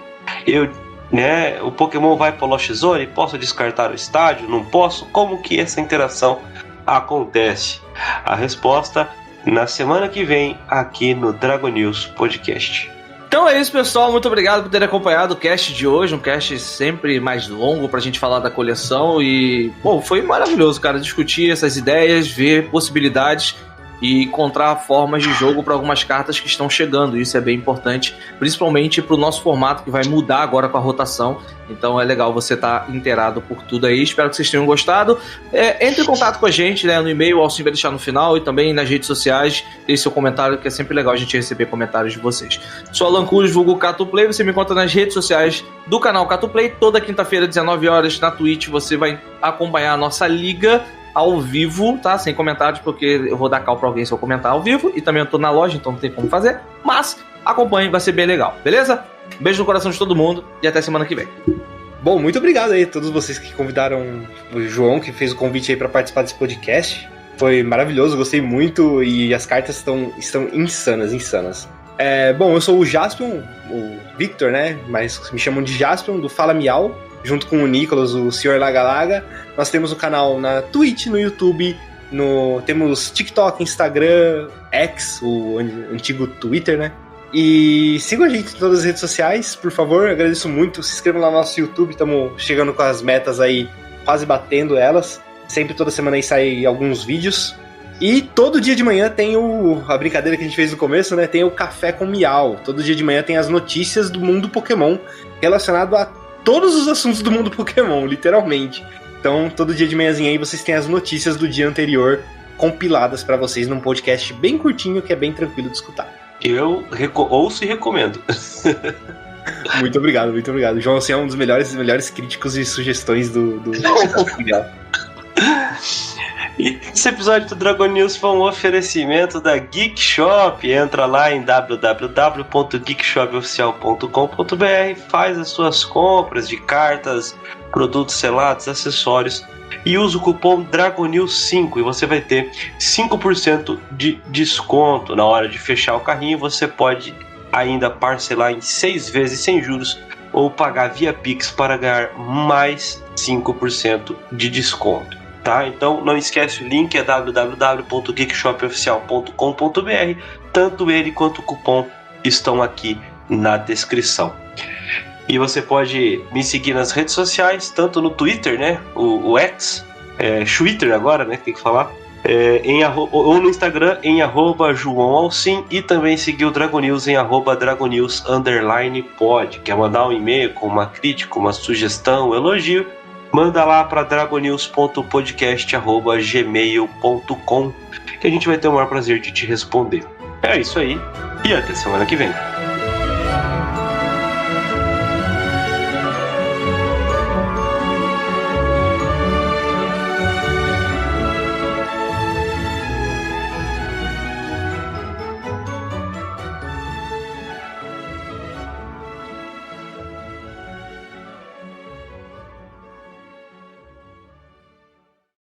O Pokémon vai para o Lost Zone, posso descartar o estádio? Não posso? Como que essa interação acontece? A resposta na semana que vem aqui no Dragon News Podcast. Então é isso, pessoal. Muito obrigado por terem acompanhado o cast de hoje. Um cast sempre mais longo pra gente falar da coleção. E, foi maravilhoso, cara, discutir essas ideias, ver possibilidades e encontrar formas de jogo para algumas cartas que estão chegando. Isso é bem importante, principalmente pro nosso formato que vai mudar agora com a rotação. Então é legal você estar inteirado por tudo aí. Espero que vocês tenham gostado. Entre em contato com a gente, né, no e-mail, o Alcim vai deixar no final, e também nas redes sociais. Deixe seu comentário, que é sempre legal a gente receber comentários de vocês. Sou Alan Cruz, vulgo Cato Play. Você me encontra nas redes sociais do canal Cato Play. Toda quinta-feira, 19 horas, na Twitch, você vai acompanhar a nossa liga ao vivo, tá? Sem comentários, porque eu vou dar cal pra alguém se eu comentar ao vivo. E também eu tô na loja, então não tem como fazer. Mas acompanhe, vai ser bem legal, beleza? Beijo no coração de todo mundo e até semana que vem. Bom, muito obrigado aí a todos vocês que convidaram o João, que fez o convite aí pra participar desse podcast. Foi maravilhoso, gostei muito e as cartas estão insanas. Bom, eu sou o Jaspion, o Victor, né? Mas me chamam de Jaspion, do Fala Miau. Junto com o Nicolas, o Sr. Laga. Nós temos o canal na Twitch, no YouTube, temos TikTok, Instagram, X, o antigo Twitter, né? E sigam a gente em todas as redes sociais, por favor, agradeço muito. Se inscrevam lá no nosso YouTube, estamos chegando com as metas aí, quase batendo elas. Sempre, toda semana aí sai alguns vídeos. E todo dia de manhã tem a brincadeira que a gente fez no começo, né? Tem o Café com Miau. Todo dia de manhã tem as notícias do mundo Pokémon relacionado a todos os assuntos do mundo Pokémon, literalmente. Então, todo dia de manhãzinha aí vocês têm as notícias do dia anterior compiladas pra vocês num podcast bem curtinho, que é bem tranquilo de escutar. Eu ouço e recomendo. Muito obrigado. João, você é um dos melhores críticos e sugestões do Legal. E esse episódio do Dragon News foi um oferecimento da Geek Shop. Entra lá em www.geekshopoficial.com.br, faz as suas compras de cartas, produtos selados, acessórios e usa o cupom DRAGONEWS5 e você vai ter 5% de desconto. Na hora de fechar o carrinho, você pode ainda parcelar em 6 vezes sem juros ou pagar via Pix para ganhar mais 5% de desconto. Tá? Então não esquece, o link é www.geekshopoficial.com.br. Tanto ele quanto o cupom estão aqui na descrição. E você pode me seguir nas redes sociais, tanto no Twitter, né? O X, Twitter agora, né? Tem que falar. Ou no Instagram em @JoãoAlcim, e também seguir o Dragon News em @DragonNews_pod. Quer mandar um e-mail com uma crítica, uma sugestão, um elogio? Manda lá para dragonews.podcast@gmail.com, que a gente vai ter o maior prazer de te responder. É isso aí, e até semana que vem.